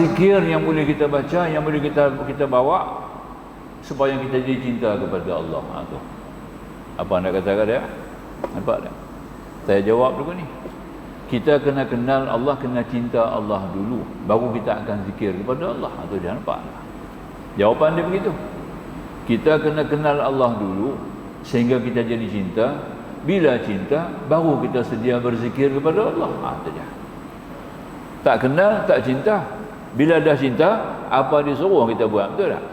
zikir yang boleh kita baca, yang boleh kita bawa supaya kita jadi cinta kepada Allah. Tu. Apa anda katakan dia? Nampak tak? Saya jawab dulu ni. Kita kena kenal Allah, kena cinta Allah dulu, baru kita akan zikir kepada Allah. Tu dia, nampak tak? Jawapan dia begitu. Kita kena kenal Allah dulu sehingga kita jadi cinta. Bila cinta, baru kita sedia berzikir kepada Allah. Tu dia. Tak kenal, tak cinta. Bila dah cinta, apa disuruh kita buat, betul tak?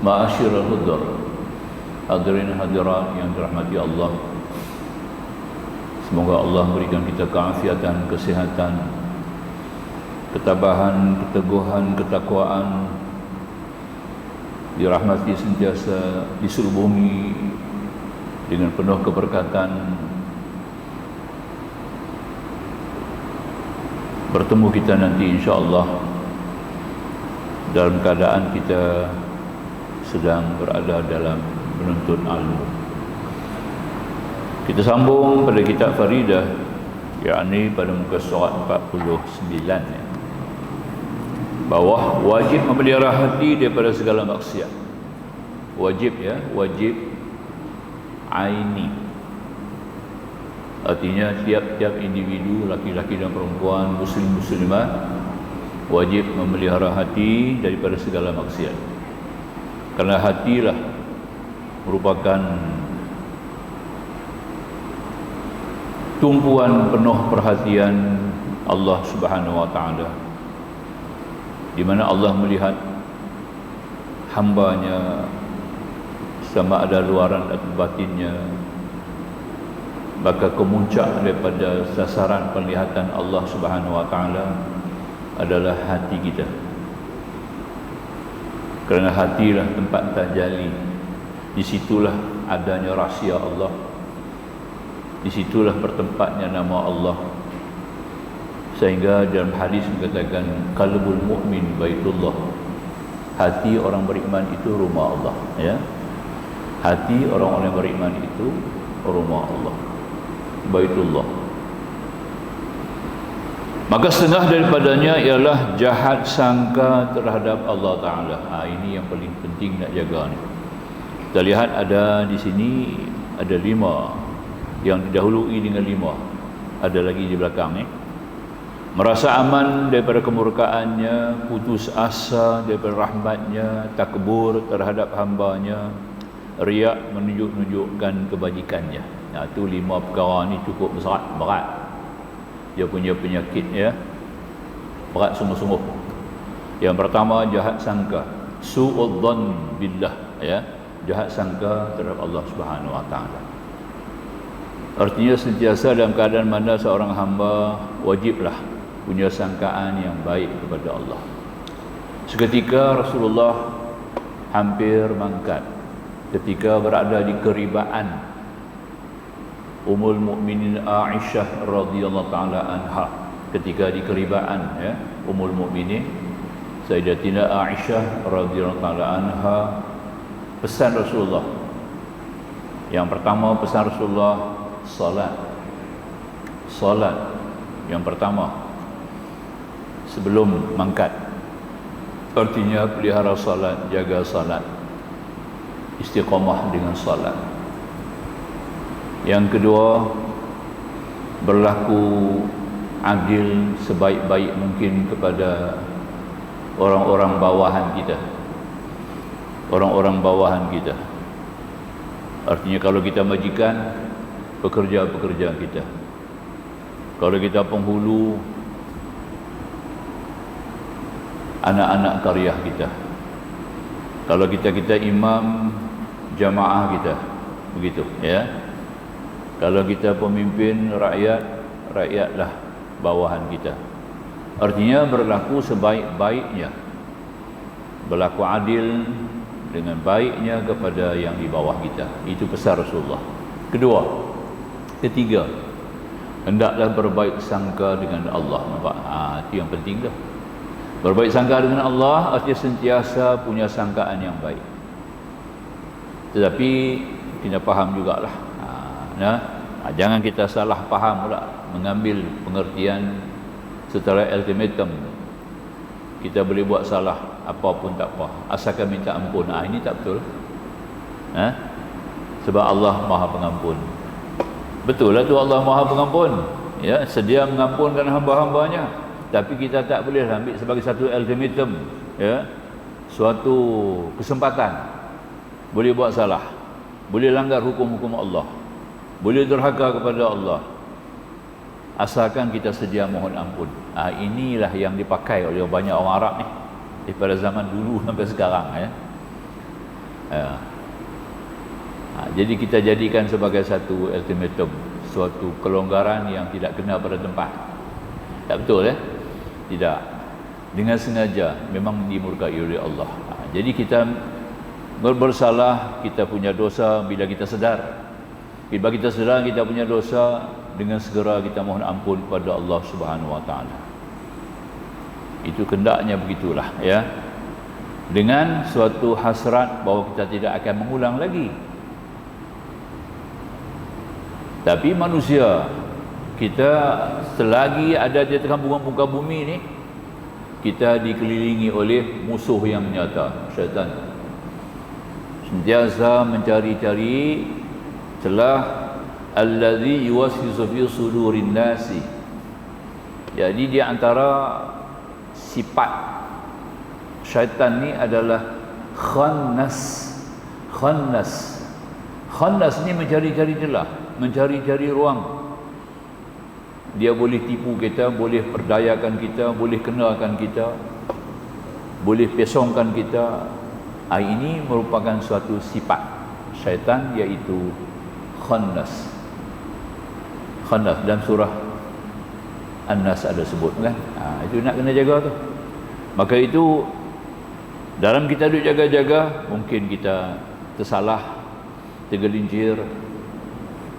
Ma'asyiral hudur, hadirin hadirat yang dirahmati Allah, semoga Allah berikan kita keafiatan, kesihatan, ketabahan, keteguhan, ketakwaan, dirahmati sentiasa di seluruh bumi dengan penuh keberkatan, bertemu kita nanti insya-Allah dalam keadaan kita sedang berada dalam menuntut ilmu. Kita sambung pada kitab Faridah, yakni pada muka surat 49 ya. Bawah, wajib memelihara hati daripada segala maksiat. Wajib ya, wajib aini. Artinya tiap-tiap individu, laki-laki dan perempuan, muslim-muslimat, wajib memelihara hati daripada segala maksiat. Kerana hatilah merupakan tumpuan penuh perhatian Allah Subhanahu wa taala, di mana Allah melihat hambanya sama ada luaran atau batinnya. Maka kemuncak daripada sasaran penglihatan Allah Subhanahu wa taala adalah hati kita. Kerana hatilah tempat tajalli. Di situlah adanya rahsia Allah. Di situlah bertempatnya nama Allah. Sehingga dalam hadis mengatakan qalbul mu'min baitullah. Hati orang beriman itu rumah Allah, ya. Hati orang-orang beriman itu rumah Allah, baitullah. Maka setengah daripadanya ialah jahat sangka terhadap Allah Ta'ala. Ini yang paling penting nak jaga ni. Kita lihat ada di sini ada 5 yang didahului dengan 5. Ada lagi di belakang ni. Merasa aman daripada kemurkaannya, putus asa daripada rahmatnya, takbur terhadap hambanya, riak menunjuk-nunjukkan kebajikannya. Itu 5 perkara ni cukup berat. Dia punya penyakit ya, berat sungguh-sungguh. Yang pertama, jahat sangka, su'udzan billah ya, jahat sangka terhadap Allah Subhanahu wa taala. Artinya sentiasa dalam keadaan mana seorang hamba wajiblah punya sangkaan yang baik kepada Allah. Seketika Rasulullah hampir mangkat ketika berada di keribaan Ummul Mukminin Aisyah radhiyallahu taala anha. Ketika di keribaan ya, Ummul Mukminin Sayyidatina Aisyah radhiyallahu taala anha, pesan Rasulullah. Yang pertama pesan Rasulullah, salat yang pertama sebelum mangkat. Artinya pelihara salat, jaga salat, istiqamah dengan salat. Yang kedua, berlaku adil sebaik-baik mungkin kepada orang-orang bawahan kita. Orang-orang bawahan kita. Artinya kalau kita majikan, pekerja-pekerja kita. Kalau kita penghulu, anak-anak karya kita. Kalau kita imam, jamaah kita. Begitu, ya. Kalau kita pemimpin rakyat, rakyatlah bawahan kita. Artinya berlaku sebaik-baiknya, berlaku adil dengan baiknya kepada yang di bawah kita. Itu pesan Rasulullah. Ketiga, hendaklah berbaik sangka dengan Allah. Nampak? Itu yang penting dah. Berbaik sangka dengan Allah artinya sentiasa punya sangkaan yang baik. Tetapi kita faham jugalah. Jangan kita salah faham pula, mengambil pengertian secara ultimatum. Kita boleh buat salah apapun tak apa, asalkan minta ampun. Ini tak betul. Sebab Allah Maha Pengampun. Betul lah tu, Allah Maha Pengampun, ya, sedia mengampunkan hamba-hambanya. Tapi kita tak boleh ambil sebagai satu ultimatum, ya, suatu kesempatan. Boleh buat salah, boleh langgar hukum-hukum Allah, boleh durhaka kepada Allah, asalkan kita sedia mohon ampun. Inilah yang dipakai oleh banyak orang Arab ni daripada zaman dulu sampai sekarang, ya. Jadi kita jadikan sebagai satu ultimatum, suatu kelonggaran yang tidak kena pada tempat. Tak betul, ya? Tidak. Dengan sengaja, memang dimurkai oleh Allah. Jadi kita bersalah, kita punya dosa bila kita sedar. Bila kita sedar kita punya dosa, dengan segera kita mohon ampun kepada Allah Subhanahu Wa Taala. Itu kendaknya begitulah, ya. Dengan suatu hasrat bahawa kita tidak akan mengulang lagi. Tapi manusia, kita selagi ada di atas muka bumi ni, kita dikelilingi oleh musuh yang nyata, syaitan. Sentiasa mencari-cari celah, allazi yuwaswisu fi sudurin nasi. Jadi di antara sifat syaitan ni adalah khannas. Khannas ni mencari-cari celah, mencari-cari ruang. Dia boleh tipu kita, boleh perdayakan kita, boleh kenakan kita, boleh pesongkan kita. Ini merupakan suatu sifat syaitan, iaitu khannas. Khannas dalam surah An-Nas ada sebut, kan? Itu nak kena jaga tu. Maka itu dalam kita duduk jaga-jaga, mungkin kita tersalah, tergelincir,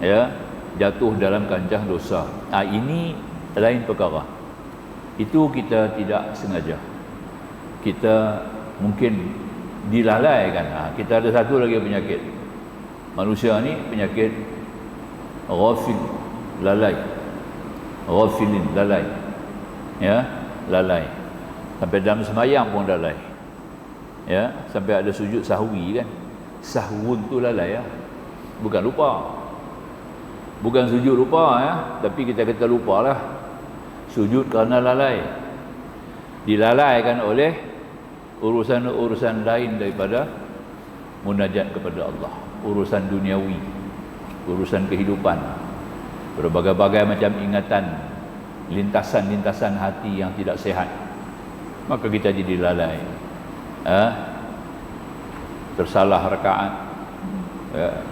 ya, jatuh dalam kancah dosa. Ini lain perkara. Itu kita tidak sengaja. Kita mungkin dilalaikan. Kita ada satu lagi penyakit. Manusia ni penyakit ghafil, lalai. Ghafilin, lalai. Ya, lalai. Sampai dalam sembahyang pun lalai. Ya, sampai ada sujud sahwi, kan. Sahwun tu lalai, ya. Bukan lupa. Bukan sujud lupa, ya, tapi kita kata lupalah. Sujud kerana lalai. Dilalaikan oleh urusan-urusan lain daripada munajat kepada Allah. Urusan duniawi, urusan kehidupan, berbagai-bagai macam ingatan, lintasan-lintasan hati yang tidak sehat. Maka kita jadi lalai. Tersalah rakaat, ya,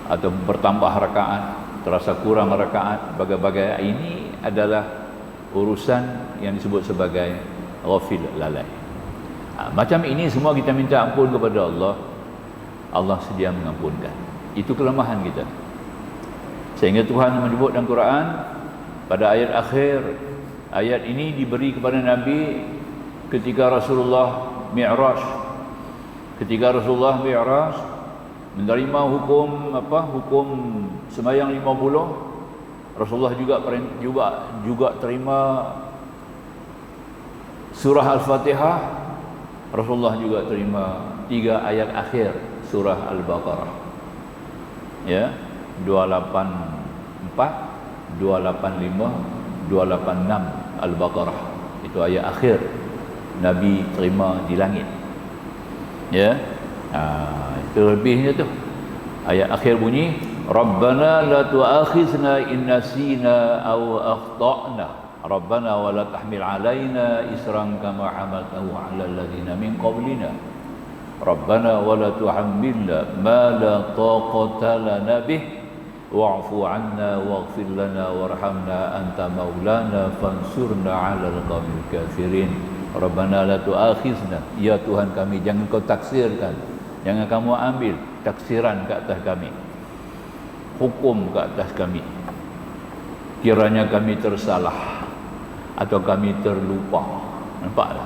atau bertambah rakaat, terasa kurang rakaat, bagai-bagai. Ini adalah urusan yang disebut sebagai ghafil, lalai. Macam ini semua kita minta ampun kepada Allah, Allah sedia mengampunkan. Itu kelemahan kita. Sehingga Tuhan menyebut dalam Quran pada ayat akhir. Ayat ini diberi kepada Nabi ketika Rasulullah Mi'raj. Ketika Rasulullah Mi'raj menerima hukum sembahyang 50, Rasulullah juga terima surah Al-Fatihah. Rasulullah juga terima 3 ayat akhir surah Al-Baqarah, ya, 284, 285, 286 Al-Baqarah. Itu ayat akhir Nabi terima di langit, ya. Itu lebihnya tu. Ayat akhir bunyi, Rabbana la tu'akhizna in nasina aw akhtana. Rabbana wa la tahmil alaina isran kama hamaltahu 'ala alladhina min qablina. Rabbana wa la tuhammilna ma la taqata lana bih wa'fu 'anna waghfir lana warhamna anta maulana fansurna 'alal qawmil kafirin. Rabbana la tu'akhizna, ya Tuhan kami, jangan kau taksirkan, jangan kamu ambil taksiran ke atas kami, hukum ke atas kami, kiranya kami tersalah atau kami terlupa. Nampaklah?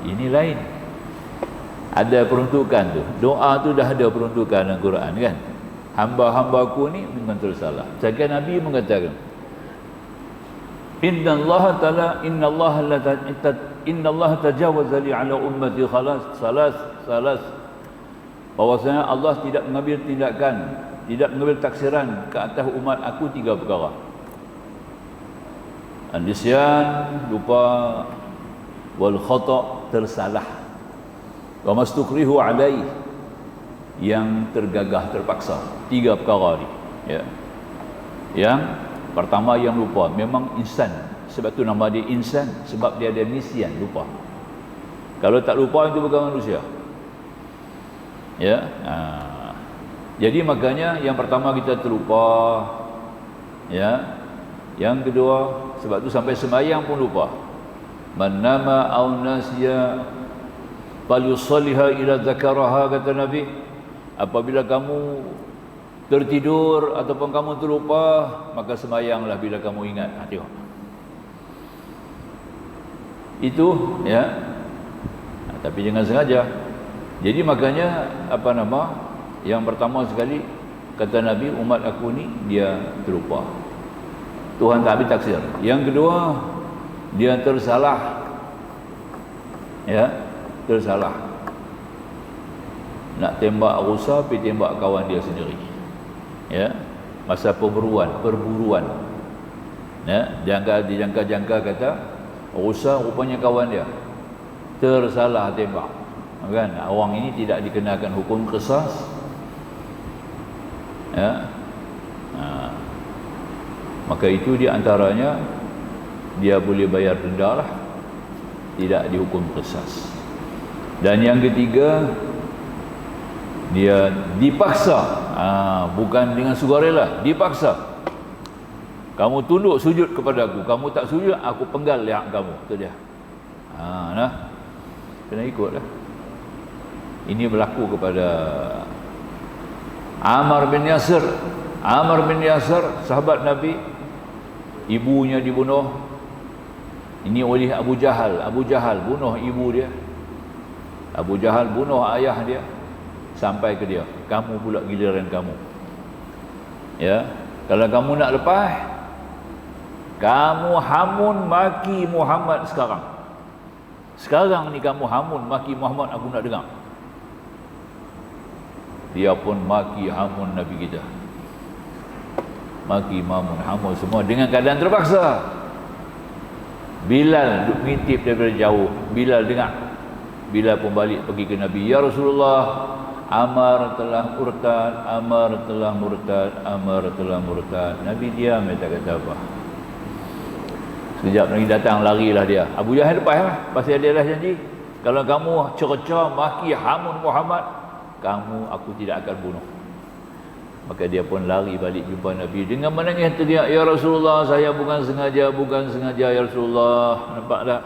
Ini lain. Ada peruntukan tu. Doa tu dah ada peruntukan dalam Quran, kan? hamba-hambaku ni memang tersalah. Sedangkan Nabi mengatakan, Inna Allah tajawaza li ala ummati salas. Bahwasanya Allah tidak mengambil tindakan, tidak mengambil taksiran ke atas umat aku 3 perkara. An-nisyan, lupa, wal khata', tersalah, wa mastukrihu alaih, yang tergagah terpaksa. 3 perkara ni, ya. Yang pertama yang lupa, memang insan, sebab tu nama dia insan, sebab dia ada nisyan, lupa. Kalau tak lupa itu bukan manusia, ya. Jadi makanya yang pertama kita terlupa, ya. Yang kedua, sebab tu sampai sembahyang pun lupa. Man nama aw nasiya falyusalliha ila dzakaraha, kata Nabi. Apabila kamu tertidur ataupun kamu terlupa, maka sembahyanglah bila kamu ingat. Tengok. Itu, ya. Tapi jangan sengaja. Jadi makanya yang pertama sekali kata Nabi, umat aku ni dia terlupa. Tuhan tak ambil taksir. Yang kedua, dia tersalah. Ya, tersalah. Nak tembak rusa, pergi tembak kawan dia sendiri. Ya, masa perburuan. Ya, dijangka kata rusa rupanya kawan dia. Tersalah tembak. Kan? Orang ini tidak dikenakan hukum qisas. Ya. Maka itu di antaranya dia boleh bayar denda lah, tidak dihukum qisas. Dan yang ketiga, dia dipaksa, bukan dengan sukarela, dipaksa. Kamu tunduk sujud kepada aku, kamu tak sujud, aku penggal leher kamu. Itu dia. Kena ikutlah. Ini berlaku kepada Ammar bin Yasir. Ammar bin Yasir, sahabat Nabi, ibunya dibunuh. Ini oleh Abu Jahal. Abu Jahal bunuh ibu dia. Abu Jahal bunuh ayah dia. Sampai ke dia, kamu pula giliran kamu. Ya, kalau kamu nak lepas, kamu hamun maki Muhammad sekarang. Sekarang ni kamu hamun maki Muhammad, aku nak dengar. Dia pun maki hamun Nabi kita. Maki hamun semua dengan keadaan terpaksa. Bilal duk ngintip daripada jauh. Bilal dengar. Bilal pun balik pergi ke Nabi. Ya Rasulullah, Ammar telah murtad, Ammar telah murtad, Ammar telah murtad. Nabi diam, dia tak kata apa. Sekejap lagi datang, larilah dia. Abu Jahal lepas lah, pasal dia dah janji, kalau kamu cerca maki hamun Muhammad, aku tidak akan bunuh. Maka dia pun lari balik jumpa Nabi dengan menangis teriak, Ya Rasulullah, saya bukan sengaja ya Rasulullah. Nampak tak?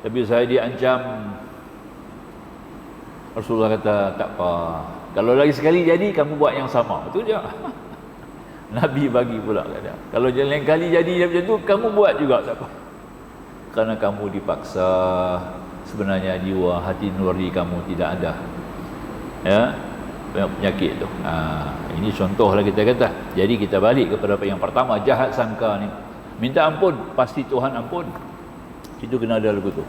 Tapi saya diancam. Rasulullah kata, tak apa, kalau lagi sekali jadi, kamu buat yang sama. Itu je. Nabi bagi pula kata, kalau lain kali jadi macam tu, kamu buat juga, tak apa. Kerana kamu dipaksa, sebenarnya jiwa hati nurani kamu tidak ada. Ya, penyakit tu. Ini contohlah kita kata. Jadi kita balik kepada yang pertama, jahat sangka ni. Minta ampun, pasti Tuhan ampun. Itu kena ada lagu tu.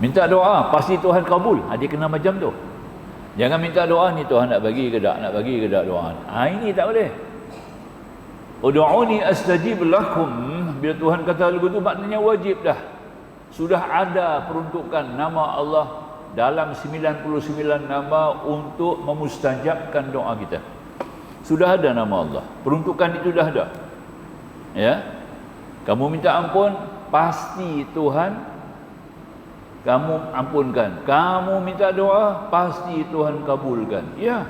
Minta doa, pasti Tuhan kabul. Dia kena macam tu. Jangan minta doa ni Tuhan nak bagi ke tak, doa. Ini tak boleh. Ud'uni astajib lakum. Bila Tuhan kata lagu tu, maknanya wajib dah. Sudah ada peruntukan nama Allah dalam 99 nama untuk memustajabkan doa kita. Sudah ada nama Allah. Peruntukan itu dah ada. Ya. Kamu minta ampun, pasti Tuhan kamu ampunkan. Kamu minta doa, pasti Tuhan kabulkan. Ya,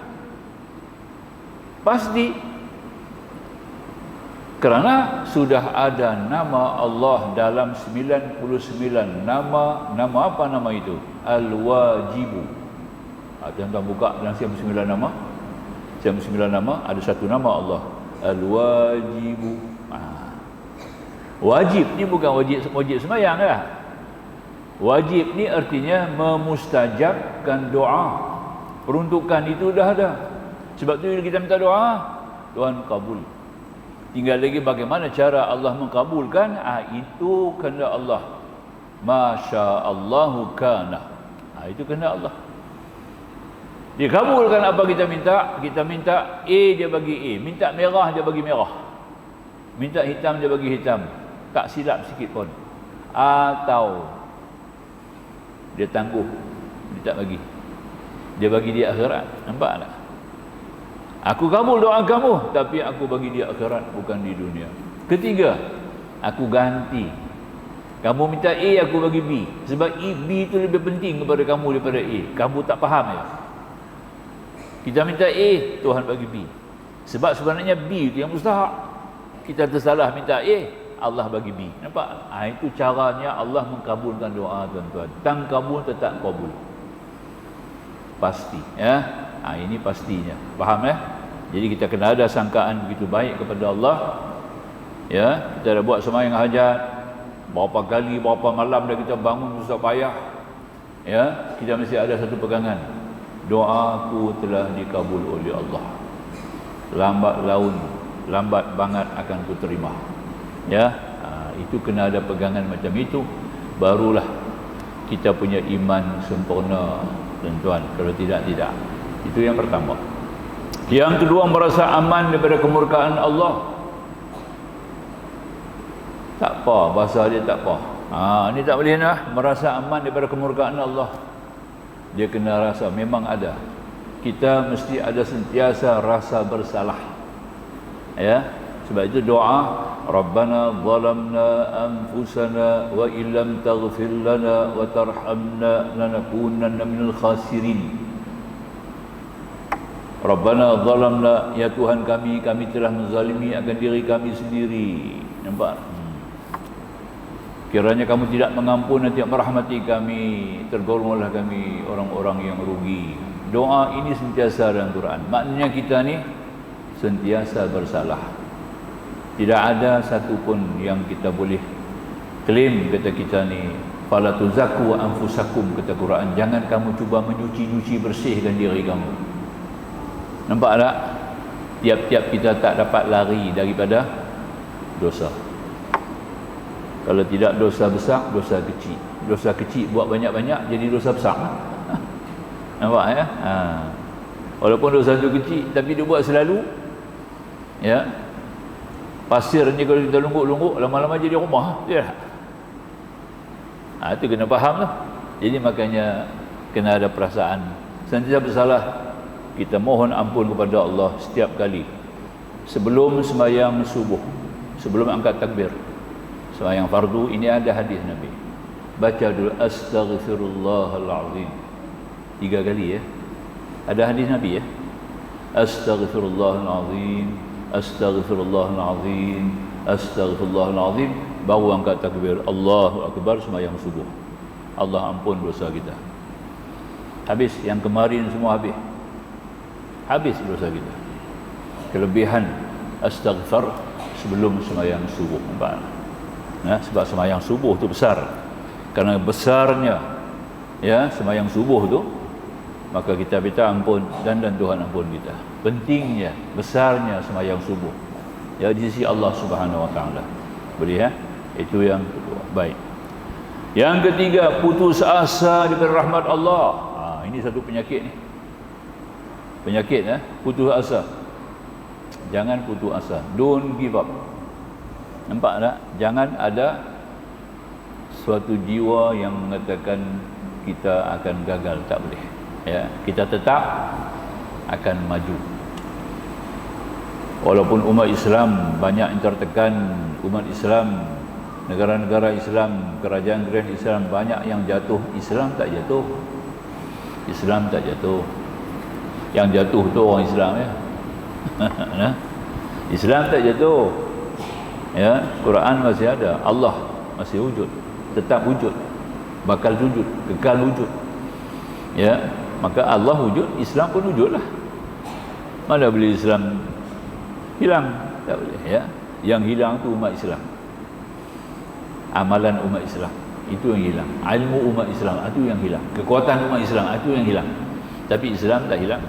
pasti. Kerana sudah ada nama Allah dalam 99 nama. Nama apa nama itu? Al-Wajibu. Tuan-tuan buka dalam 99 nama. 99 nama, ada satu nama Allah, Al-Wajibu. Wajib ni bukan wajib sembahyang lah. Wajib ni artinya memustajabkan doa. Peruntukan itu dah ada. Sebab tu bila kita minta doa, Tuhan kabul. Tinggal lagi bagaimana cara Allah mengkabulkan, itu kehendak Allah. Masya Allahu kana. Itu kehendak Allah. Dia kabulkan apa kita minta. Kita minta A, dia bagi A. Minta merah, dia bagi merah. Minta hitam, dia bagi hitam. Tak silap sikit pun. Atau dia tangguh, dia tak bagi. Dia bagi di akhirat. Nampak tak? Aku kabul doa kamu, tapi aku bagi dia akhirat, bukan di dunia. Ketiga, aku ganti. Kamu minta A, aku bagi B. Sebab B itu lebih penting kepada kamu daripada A. Kamu tak faham ya. Kita minta A, Tuhan bagi B. Sebab sebenarnya B itu yang mustahak. Kita tersalah minta A, Allah bagi B. Nampak? Itu caranya Allah mengkabulkan doa, tuan-tuan. Tang kabul tetap kabul. Pasti ya. Ini pastinya. Faham ya? Jadi kita kena ada sangkaan begitu baik kepada Allah. Ya, kita dah buat sembahyang hajat. Berapa kali, berapa malam dah kita bangun susah payah. Ya, kita mesti ada satu pegangan. Doaku telah dikabul oleh Allah. Lambat laun, lambat banget akan ku terima. Ya, itu kena ada pegangan macam itu, barulah kita punya iman sempurna, tuan-tuan. Kalau tidak, tidak. Itu yang pertama. Yang kedua, merasa aman daripada kemurkaan Allah. Tak apa, bahasa dia tak apa. Ni tak boleh lah. Merasa aman daripada kemurkaan Allah. Dia kena rasa, memang ada. Kita mesti ada sentiasa rasa bersalah. Ya, sebab itu doa, Rabbana zalamna anfusana wa illam taghfir lana wa tarhamna lanakunanna minal khasirin. Rabbana zalamna, ya Tuhan kami telah menzalimi akan diri kami sendiri. Nampak? Kiranya kamu tidak mengampun dan tidak merahmati kami, tergolonglah kami orang-orang yang rugi. Doa ini sentiasa dalam Quran. Maknanya kita ni sentiasa bersalah. Tidak ada satu pun yang kita boleh klaim kata kita ni fala tuzakku anfusakum, kata Quran. Jangan kamu cuba menyuci-nyuci bersihkan diri kamu. Nampak tak? Tiap-tiap kita tak dapat lari daripada dosa. Kalau tidak dosa besar, dosa kecil. Dosa kecil buat banyak-banyak jadi dosa besar. Nampak ya? Walaupun dosa itu kecil, tapi dia buat selalu. Ya. Pasir ni kalau kita lungguk-lungguk, lama-lama jadi rumah. Ya. Itu kena faham lah. Jadi makanya kena ada perasaan sentiasa bersalah. Kita mohon ampun kepada Allah setiap kali sebelum sembahyang subuh, sebelum angkat takbir. Sembahyang fardu ini ada hadis Nabi. Baca dulu astaghfirullahal azim 3 kali ya. Ada hadis Nabi ya. Astaghfirullahal azim, astaghfirullahal azim, astaghfirullahal azim, baru angkat takbir. Allahu akbar, sembahyang subuh. Allah ampun dosa kita. Habis, yang kemarin semua habis. Habis dosa kita. Kelebihan astaghfar sebelum sembahyang subuh. Nampak? Sebab sembahyang subuh tu besar. Kerana besarnya ya sembahyang subuh tu, maka kita minta ampun dan Tuhan ampun kita. Pentingnya, besarnya sembahyang subuh. Ya, di sisi Allah Subhanahu wa taala. Boleh ya? Itu yang kedua. Baik. Yang ketiga, putus asa daripada rahmat Allah. Ini satu penyakit ni. Penyakit putus asa. Jangan putus asa. Don't give up. Nampak tak? Jangan ada suatu jiwa yang mengatakan kita akan gagal. Tak boleh. Ya, kita tetap akan maju. Walaupun umat Islam banyak yang tertekan, umat Islam, negara-negara Islam, kerajaan-kerajaan Islam banyak yang jatuh, Islam tak jatuh. Islam tak jatuh. Yang jatuh tu orang Islam ya. Islam tak jatuh. Ya, Quran masih ada, Allah masih wujud, tetap wujud, bakal wujud, kekal wujud. Ya, maka Allah wujud, Islam pun wujudlah. Mana boleh Islam hilang? Tak boleh ya. Yang hilang tu umat Islam. Amalan umat Islam itu yang hilang. Ilmu umat Islam itu yang hilang. Kekuatan umat Islam itu yang hilang. Tapi Islam tak hilang.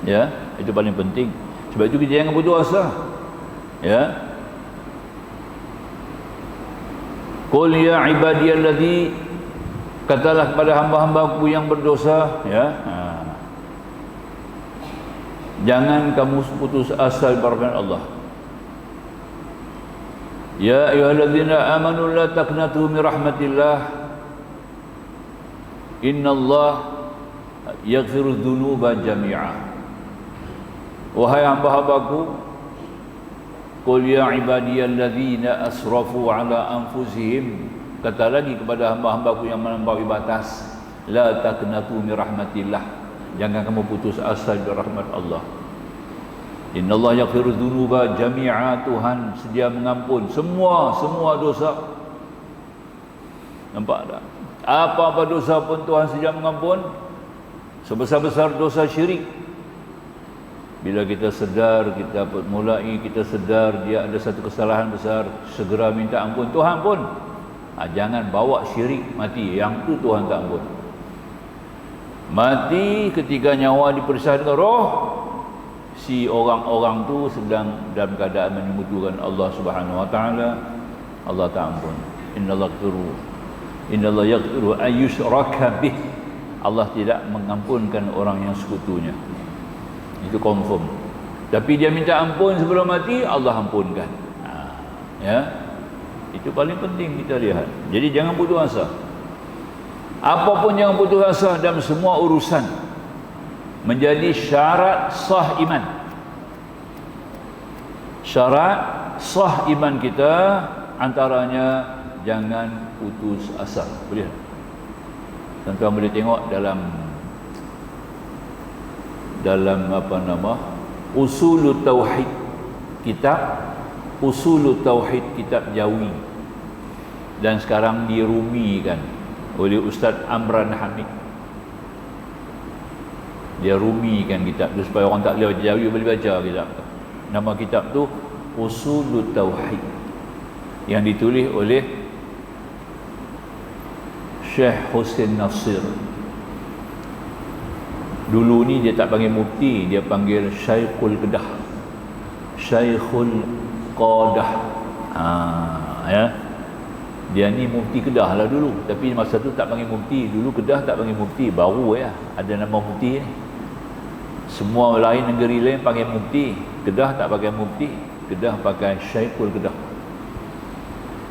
Ya, itu paling penting. Sebab itu kita jangan putus asa. Ya. Qul ya ibadiyalladzi, katalah kepada hamba-hambaku yang berdosa, ya. Jangan kamu putus asa daripada Allah. Ya ayyuhalladzina amanu la taqnatu min rahmatillah. Innallaha yaghfiru dzunuba jami'a. Wahai hamba-hambaku, qul ya ibadiyalladzina asrafu ala anfusihim, kata lagi kepada hamba-hambaku yang melampaui batas, la taqnatu min rahmatillah, jangan kamu putus asa dari rahmat Allah. Innallaha yaghfiru dzunuba jami'a, Tuhan sedia mengampun semua dosa. Nampak tak? Apa-apa dosa pun Tuhan sedia mengampun. Sebesar-besar dosa syirik, bila kita sedar, kita mulai, kita sedar dia ada satu kesalahan besar, segera minta ampun. Tuhan pun jangan bawa syirik mati, yang tu Tuhan tak ampun. Mati ketika nyawa diperiksa dengan roh, si orang-orang tu sedang dalam keadaan menyekutukan Allah Subhanahu wa taala, Allah tak ampun. Innallaha yaghfiru an yushraka bih. Allah tidak mengampunkan orang yang sekutunya. Itu confirm. Tapi dia minta ampun sebelum mati, Allah ampunkan. Ya. Itu paling penting kita lihat. Jadi jangan putus asa. Apapun jangan putus asa dalam semua urusan. Menjadi syarat sah iman. Syarat sah iman kita antaranya jangan putus asa. Boleh? Tuan-tuan boleh tengok dalam apa nama, Usulut Tauhid, kitab Usulut Tauhid, kitab Jawi, dan sekarang dirumikan oleh Ustaz Amran Hamid. Dia rumikan kitab tu supaya orang tak boleh baca Jawi boleh baca kitab tu. Nama kitab tu Usulut Tauhid, yang ditulis oleh Syekh Hussein Nasir. Dulu ni dia tak panggil mufti, dia panggil Syekhul Kedah, Syekhul Qadah. Ya. Dia ni mufti Kedah lah dulu, tapi masa tu tak panggil mufti. Dulu Kedah tak panggil mufti, baru ya ada nama mufti ni. Semua lain negeri lain panggil mufti, Kedah tak pakai mufti, Kedah pakai Syekhul Kedah.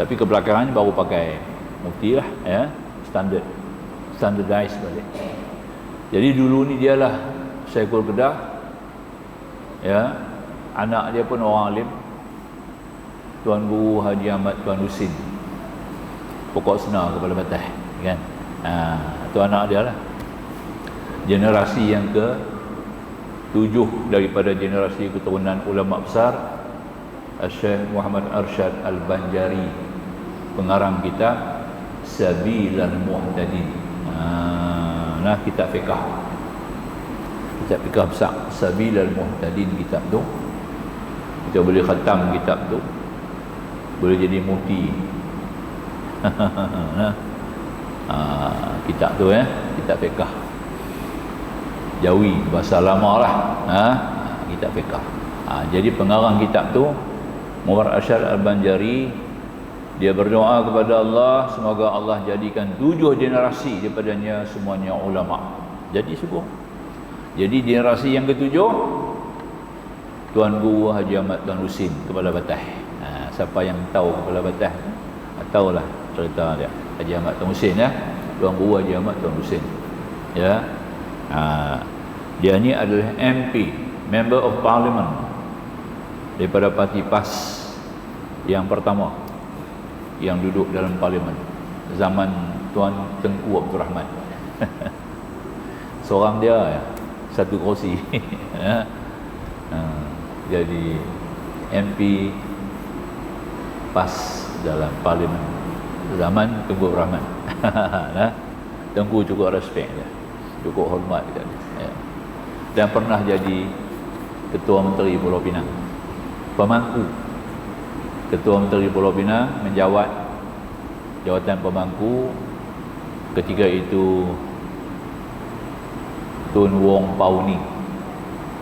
Tapi kebelakangan ni baru pakai mufti lah, ya. Standardized balik. Jadi dulu ni dialah Syekhul Kedah, ya. Anak dia pun orang alim, Tuan Guru Haji Ahmad Tuan Husin, pokok senar Kepala Batas, kan. Tu anak dia lah. Generasi yang ke-7 daripada generasi keturunan ulama besar, Syekh Muhammad Arsyad Al-Banjari, pengarang kitab Sabilal Muhtadin. Nah, kitab fiqh besar, Sabilal Muhtadin. Kitab tu kita boleh khatam, kitab tu boleh jadi mufti. Kitab tu, ya, kitab fiqh Jawi, bahasa lama lah. Kitab fiqh. Jadi pengarang kitab tu Muhammad Arsyad Al-Banjari, dia berdoa kepada Allah semoga Allah jadikan 7 generasi daripadanya semuanya ulama. Jadi sungguh. Jadi generasi yang ke-7 Tuan Guru Haji Ahmad Tuan Husin, Kepala Batas. Siapa yang tahu Kepala Batas, tahulah cerita dia. Haji Ahmad Tuan Husin, ya. Tuan Guru Haji Ahmad Tuan Husin, ya. Dia ni adalah MP, Member of Parliament, daripada parti PAS yang pertama yang duduk dalam parlimen zaman Tuan Tengku Abdul Rahman. Seorang dia, ya, satu kerusi. Jadi MP PAS dalam parlimen zaman Tengku Abdul Rahman. Tengku cukup respect dia, cukup hormat dia, ya. Dan pernah jadi Ketua Menteri Pulau Pinang, pemangku Ketua Menteri Pulau Pinang, menjawat jawatan pemangku ketika itu Tun Wong Pau Ning.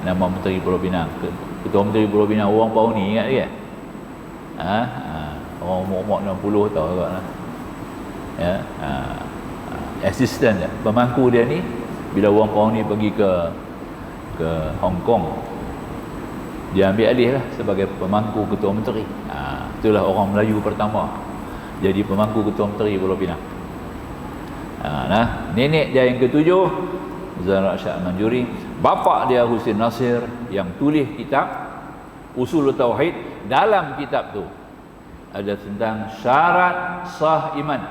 nama Menteri Pulau Pinang. Ketua Menteri Pulau Pinang orang bau ni, ingat dia? Orang umur 60 tau agak lah. Ya, assistant dia, pemangku dia ni bila orang bau ni pergi ke Hong Kong, dia ambil alih lah sebagai pemangku Ketua Menteri. Itulah orang Melayu pertama jadi pemangku Ketua Menteri Pulau Pinang. Nenek dia yang ketujuh Zahra Shah Manjuri, bapa dia Husin Nasir yang tulis kitab Usul Tauhid. Dalam kitab tu ada tentang syarat sah iman.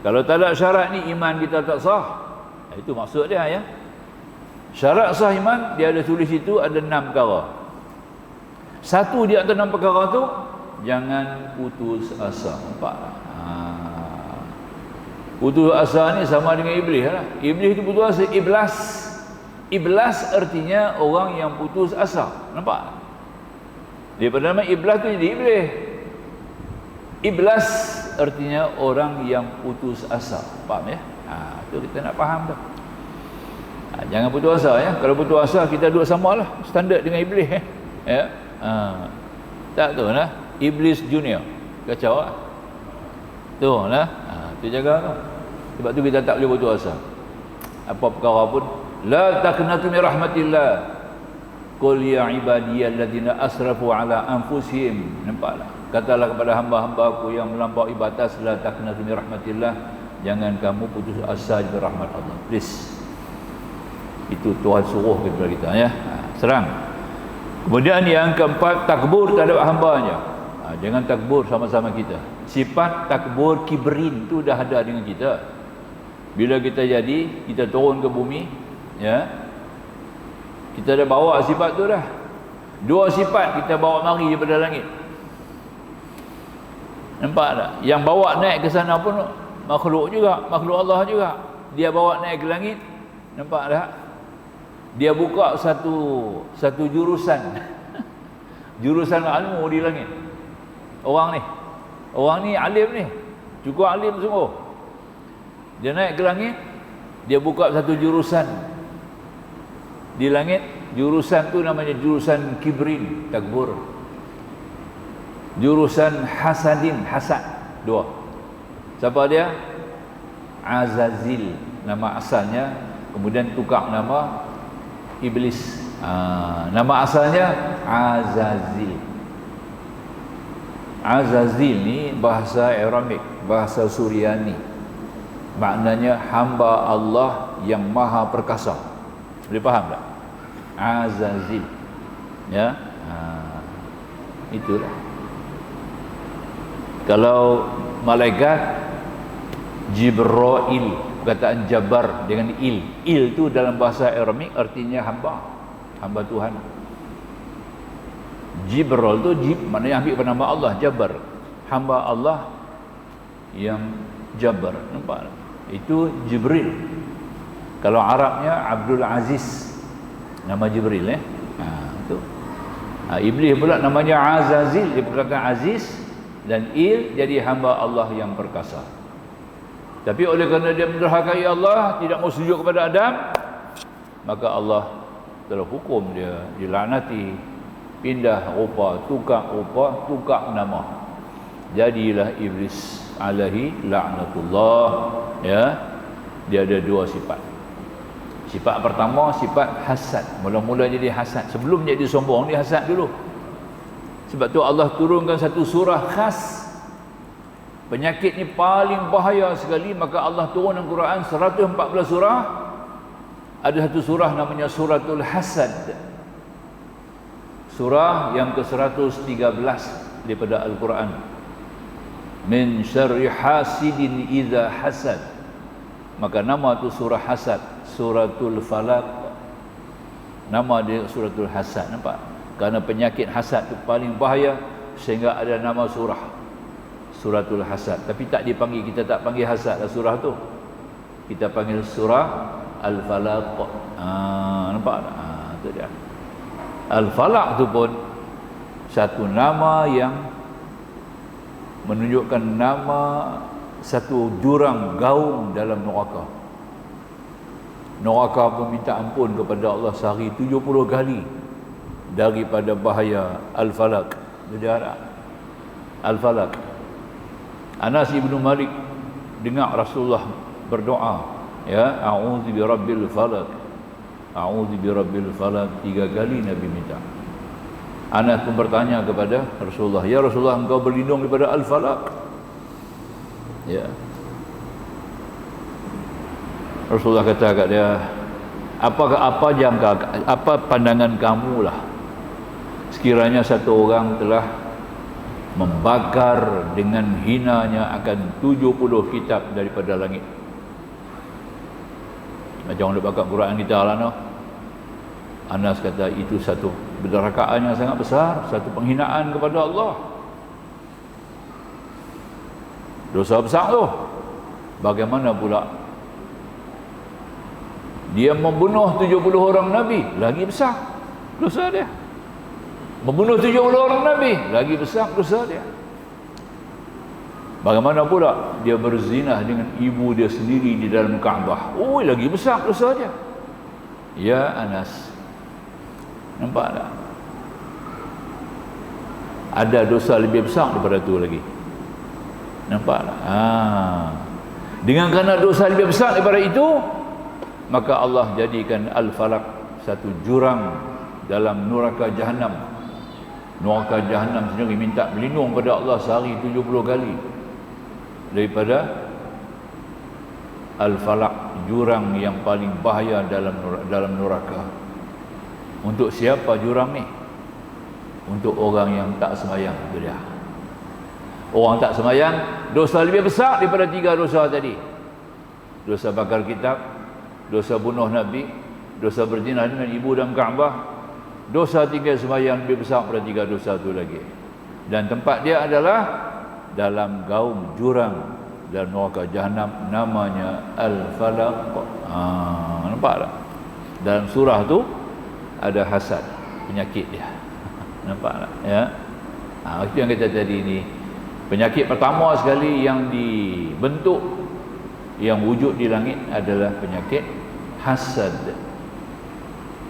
Kalau tak ada syarat ni, iman kita tak sah. Itu maksud dia ya. Syarat sah iman dia ada tulis itu, ada 6 perkara. Satu di antara 6 perkara tu, jangan putus asa. Nampak? Putus asa ni sama dengan iblis lah. Iblis itu putus asa. Iblis artinya orang yang putus asa. Nampak? Daripada nama iblis tu jadi iblis. Iblis artinya orang yang putus asa. Faham ya? Itu kita nak faham tu. Jangan putus asa ya. Kalau putus asa kita duduk samalah standard dengan iblis ya. Tak tu lah. Iblis junior. Kacau lah. Tu lah. Tu jaga tu. Sebab tu kita tak boleh putus asa. Apa perkara pun, la taqnatu min rahmatillah. Qul ya ibadiyalladzina asrafu ala anfusihim. Nampaklah. Katalah kepada hamba-hambaku yang melampaui batas, la taqnatu min rahmatillah. Jangan kamu putus asa dari rahmat Allah. Please. Itu Tuhan suruh kepada kita ya. Serang. Kemudian yang keempat, takbur terhadap hambanya. Jangan takbur sama-sama kita. Sifat takbur kibrin tu dah ada dengan kita. Bila kita jadi, kita turun ke bumi ya, kita dah bawa sifat tu dah. 2 sifat kita bawa mari daripada langit. Nampak tak? Yang bawa naik ke sana pun makhluk juga, makhluk Allah juga. Dia bawa naik ke langit. Nampak tak? Dia buka satu jurusan jurusan ilmu di langit. Orang ni alim ni, cukup alim sungguh. Dia naik ke langit, dia buka satu jurusan di langit. Jurusan tu namanya jurusan kibrin, takbur. Jurusan hasadin, hasad, 2. Siapa dia? Azazil, nama asalnya. Kemudian tukar nama iblis. Nama asalnya Azazil. Azazil ni bahasa Aramik, bahasa Suryani. Maknanya hamba Allah yang maha perkasa. Boleh faham tak? Azazil. Ya. Itulah. Kalau malaikat Jibril, perkataan Jabar dengan il. Il tu dalam bahasa Aramik artinya hamba. Hamba Tuhan. Jibril tu maknanya ambil pada nama Allah, Jabar. Hamba Allah yang Jabar. Nampak? Itu Jibril. Kalau Arabnya Abdul Aziz, nama Jibril itu. Iblis pula namanya Azazil, dia perkataan Aziz, dan il jadi hamba Allah yang perkasa. Tapi oleh kerana dia mendurhakai Allah, tidak mau sujud kepada Adam, maka Allah telah hukum dia dilaknati, pindah rupa, tukar nama. Jadilah iblis alaihi laknatullah ya. Dia ada 2 sifat. Sifat pertama sifat hasad. Mula-mula jadi hasad, sebelum jadi sombong dia hasad dulu. Sebab tu Allah turunkan satu surah khas. Penyakit ni paling bahaya sekali, maka Allah turunkan Quran 114 surah. Ada satu surah namanya suratul hasad. Surah yang ke-113 daripada Al-Quran. Min syarri hasidin idza hasad. Maka nama tu surah hasad, suratul falaq. Nama dia suratul hasad. Nampak? Kerana penyakit hasad tu paling bahaya, sehingga ada nama surah suratul hasad. Tapi tak dipanggil, kita tak panggil hasad lah surah tu. Kita panggil surah al-falaq. Nampak tak? Tu dia. Al-falaq tu pun satu nama yang menunjukkan nama satu jurang gaung dalam neraka. Neraka pun minta ampun kepada Allah sehari 70 kali daripada bahaya Al-Falaq. Berjarak Al-Falaq. Anas ibnu Malik dengar Rasulullah berdoa, ya, a'udzu birabbil falaq, a'udzu birabbil falaq, 3 kali Nabi minta. Anas pun bertanya kepada Rasulullah, ya Rasulullah, engkau berlindung daripada Al-Falaq? Ya. Rasulullah kata kat dia, apa pandangan kamu lah sekiranya satu orang telah membakar dengan hinanya akan 70 kitab daripada langit. Macam orang bakar Quran kita lah, no? Anas kata itu satu penderakaan yang sangat besar, satu penghinaan kepada Allah. Dosa besar tu. Bagaimana pula dia membunuh 70 orang Nabi, lagi besar dosa dia. Membunuh 70 orang Nabi, lagi besar dosa dia. Bagaimana pula dia berzinah dengan ibu dia sendiri di dalam Kaabah, lagi besar dosa dia. Ya Anas, nampak tak? Ada dosa lebih besar daripada tu lagi. Nampak tak? Dengan kerana dosa lebih besar daripada itu, maka Allah jadikan Al-Falaq satu jurang dalam neraka Jahannam. Neraka Jahannam sendiri minta berlindung pada Allah sehari 70 kali daripada Al-Falaq, jurang yang paling bahaya dalam neraka. Untuk siapa jurang ni? Untuk orang yang tak sembahyang, itu dia. Orang tak sembahyang, dosa lebih besar daripada 3 dosa tadi. Dosa bakar kitab, dosa bunuh Nabi, dosa berzina dengan ibu dalam Kaabah, dosa tinggal sembahyang lebih besar daripada 3 dosa itu lagi. Dan tempat dia adalah dalam gaung jurang dalam neraka Jahannam, namanya Al-Falaq. Nampak tak? Dalam surah tu ada hasad, penyakit dia. Nampak tak? Ya. Itu yang kita tadi ni. Penyakit pertama sekali yang dibentuk, yang wujud di langit adalah penyakit hasad.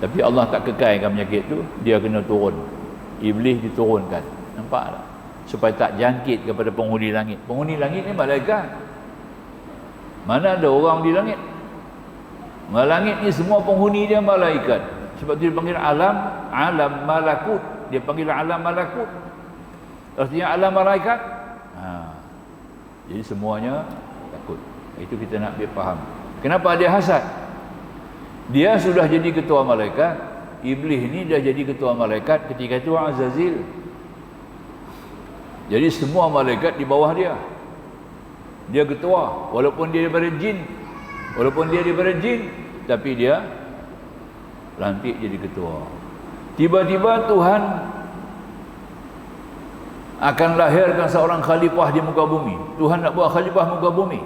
Tapi Allah tak kekalkan penyakit tu, dia kena turun. Iblis diturunkan. Nampak tak? Supaya tak jangkit kepada penghuni langit. Penghuni langit ni malaikat. Mana ada orang di langit? Langit ni semua penghuni dia malaikat. Sebab tu dia panggil alam malakut. Dia panggil alam malakut. Artinya alam malaikat. Jadi semuanya takut. Itu kita nak biar faham. Kenapa dia hasad? Dia sudah jadi ketua malaikat. Iblis ni dah jadi ketua malaikat ketika itu Azazil. Jadi semua malaikat di bawah dia. Dia ketua, walaupun dia daripada jin. Tapi dia lantik jadi ketua. Tiba-tiba Tuhan akan lahirkan seorang khalifah di muka bumi. Tuhan nak buat khalifah muka bumi.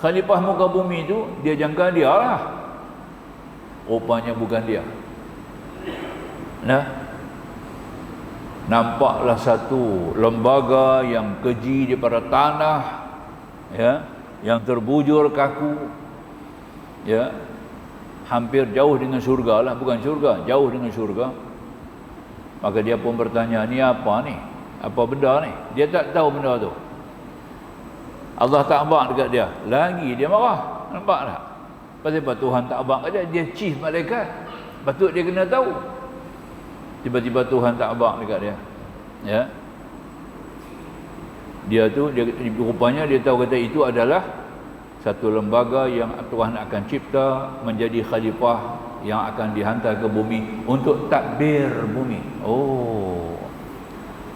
Khalifah muka bumi itu dia jangka dia lah. Rupanya bukan dia. Nampaklah satu lembaga yang keji daripada tanah, ya, yang terbujur kaku, ya, hampir jauh dengan syurga lah, bukan syurga, jauh dengan syurga. Maka dia pun bertanya, ni apa ni? Apa benda ni? Dia tak tahu benda tu. Allah tak abang dekat dia. Lagi dia marah. Nampak tak? Pasal Tuhan tak abang kat dia. Dia chief malaikat. Patut dia kena tahu. Tiba-tiba Tuhan tak abang dekat dia. Ya. Dia tu, rupanya dia tahu kata itu adalah satu lembaga yang Tuhan akan cipta menjadi khalifah yang akan dihantar ke bumi untuk takbir bumi.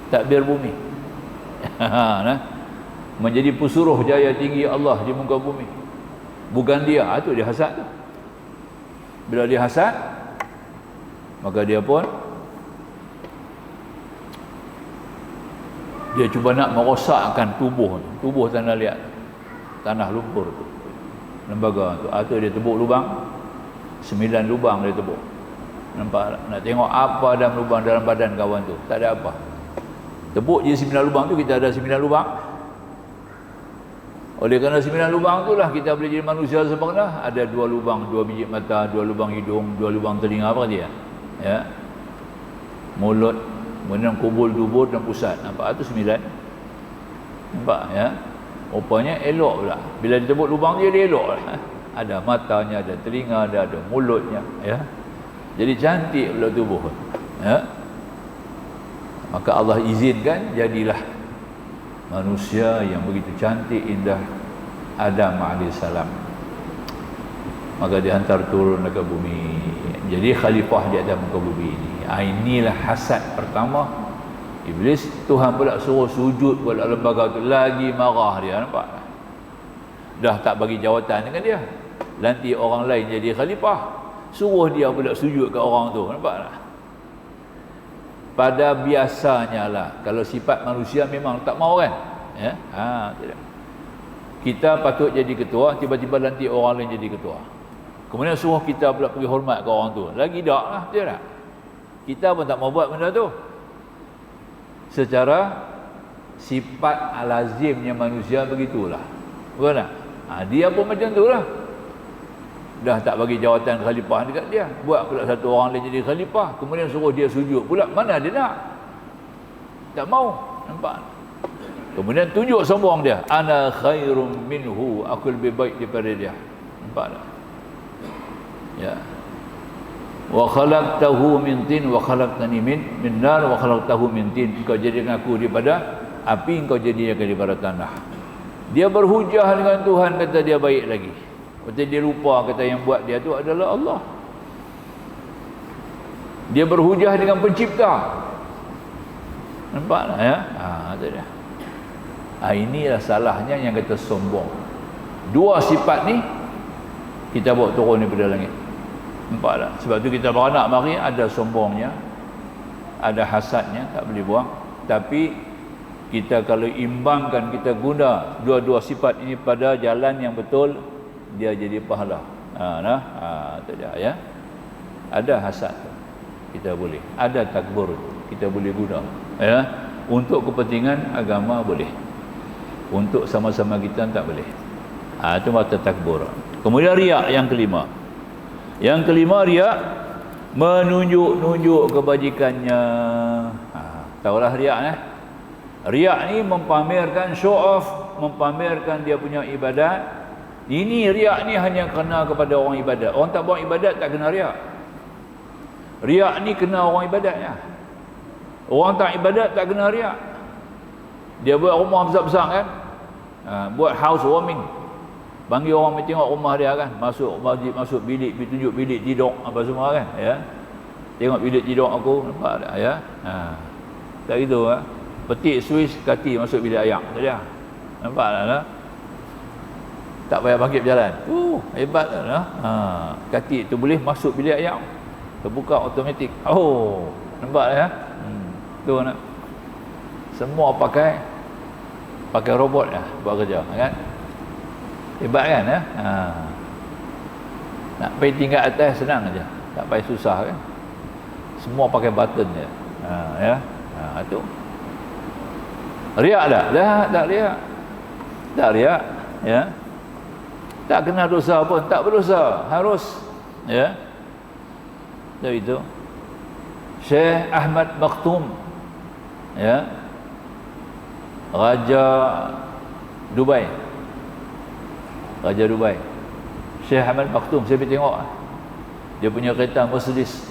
Takbir bumi. Menjadi pesuruh jaya tinggi Allah di muka bumi. Bukan dia. Itu dia hasad tu. Bila dia hasad, maka dia pun dia cuba nak merosakkan tubuh tanah liat, tanah lumpur tu, lembaga tu. Itu dia tebuk lubang, 9 lubang dia tebuk. Nampak tak? Nak tengok apa dalam lubang dalam badan kawan tu. Tak ada apa. Tebuk je 9 lubang tu, kita ada 9 lubang. Oleh kerana 9 lubang itulah kita boleh jadi manusia sempurna. Ada 2 lubang, 2 biji mata, 2 lubang hidung, 2 lubang telinga, apa dia? Ya. Mulut, kemudian kubul, dubur dan pusat. Nampak? Itu 9. Nampak ya? Rupanya elok pula. Bila disebut lubang dia elok lah. Ada matanya, ada telinga, ada mulutnya, ya. Jadi cantik pula tubuh. Ya. Maka Allah izinkan jadilah manusia yang begitu cantik, indah, Adam alaihissalam. Maka dihantar turun ke bumi. Jadi khalifah di atas muka bumi ini. Inilah hasad pertama Iblis. Tuhan pula suruh sujud pada lembaga tu, lagi marah dia. Nampak? Dah tak bagi jawatan dengan dia. Nanti orang lain jadi khalifah, suruh dia pula sujud ke orang tu. Nampak tak? Pada biasanya lah, kalau sifat manusia memang tak mau kan, ya, tidak. Kita patut jadi ketua, tiba-tiba nanti orang lain jadi ketua, kemudian suruh kita pula pergi hormat ke orang tu, lagi tak lah, tidak. Kita pun tak mau buat benda tu. Secara sifat lazimnya manusia begitulah, bukan tak? Dia pun macam tu lah. Dah tak bagi jawatan khalifah dekat dia, buat pula satu orang lain jadi khalifah, kemudian suruh dia sujud pula. Mana dia nak? Tak mau. Nampak? Kemudian tunjuk sombong dia, ana khairum minhu, aku lebih baik daripada dia. Nampak tak? Ya. Wa khalaqtahu min tin wa khalaqtani min nar wa khalaqtahu min tin. Kau jadikan aku daripada api, kau jadikan daripada tanah. Dia berhujah dengan Tuhan, kata dia baik lagi. Kata dia lupa kata yang buat dia tu adalah Allah. Dia berhujah dengan pencipta. Nampak tak ya? Itu dia. Inilah salahnya yang kata sombong. Dua sifat ni kita bawa turun daripada langit. Nampak tak? Sebab tu kita beranak mari, ada sombongnya, ada hasadnya, tak boleh buang. Tapi kita kalau imbangkan, kita guna dua-dua sifat ini pada jalan yang betul, dia jadi pahala. Itu dia ya. Ada hasad, kita boleh. Ada takbur, kita boleh guna. Ya. Untuk kepentingan agama boleh. Untuk sama-sama kita tak boleh. Itu mata takbur. Kemudian riak yang kelima. Yang kelima riak, menunjuk-nunjuk kebajikannya. Tahulah riak Riak ni mempamerkan, show off, mempamerkan dia punya ibadat. Ini riak ni hanya kena kepada orang ibadat. Orang tak buat ibadat tak kena riak. Riak ni kena orang ibadatnya. Orang tak ibadat tak kena riak. Dia buat rumah besar-besar kan, buat house warming, panggil orang pergi tengok rumah dia kan, masuk masjid, masuk bilik, pergi tunjuk bilik tidur apa semua kan, ya. Tengok bilik tidur aku, nampak tak ya? Tak gitu ah. Petik Swiss kaki masuk bilik ayam saja. Nampak tak? Tak payah bangkit berjalan. Hebat lah. Kaki tu boleh masuk bilik ayam. Terbuka automatik. Nampak ya? Tu nak. Semua pakai robot lah buat kerja kan. Hebat kan ya? Nak pergi tingkat atas senang aja. Tak payah susah kan. Semua pakai button je. Ya. Tu. Riak tak riak. Tak riak ya. Tak kena dosa pun, tak berdosa, harus ya. Dari itu Syekh Ahmad Maktoum ya, Raja Dubai. Syekh Ahmad Maktoum, saya pergi tengok dia punya kereta Mercedes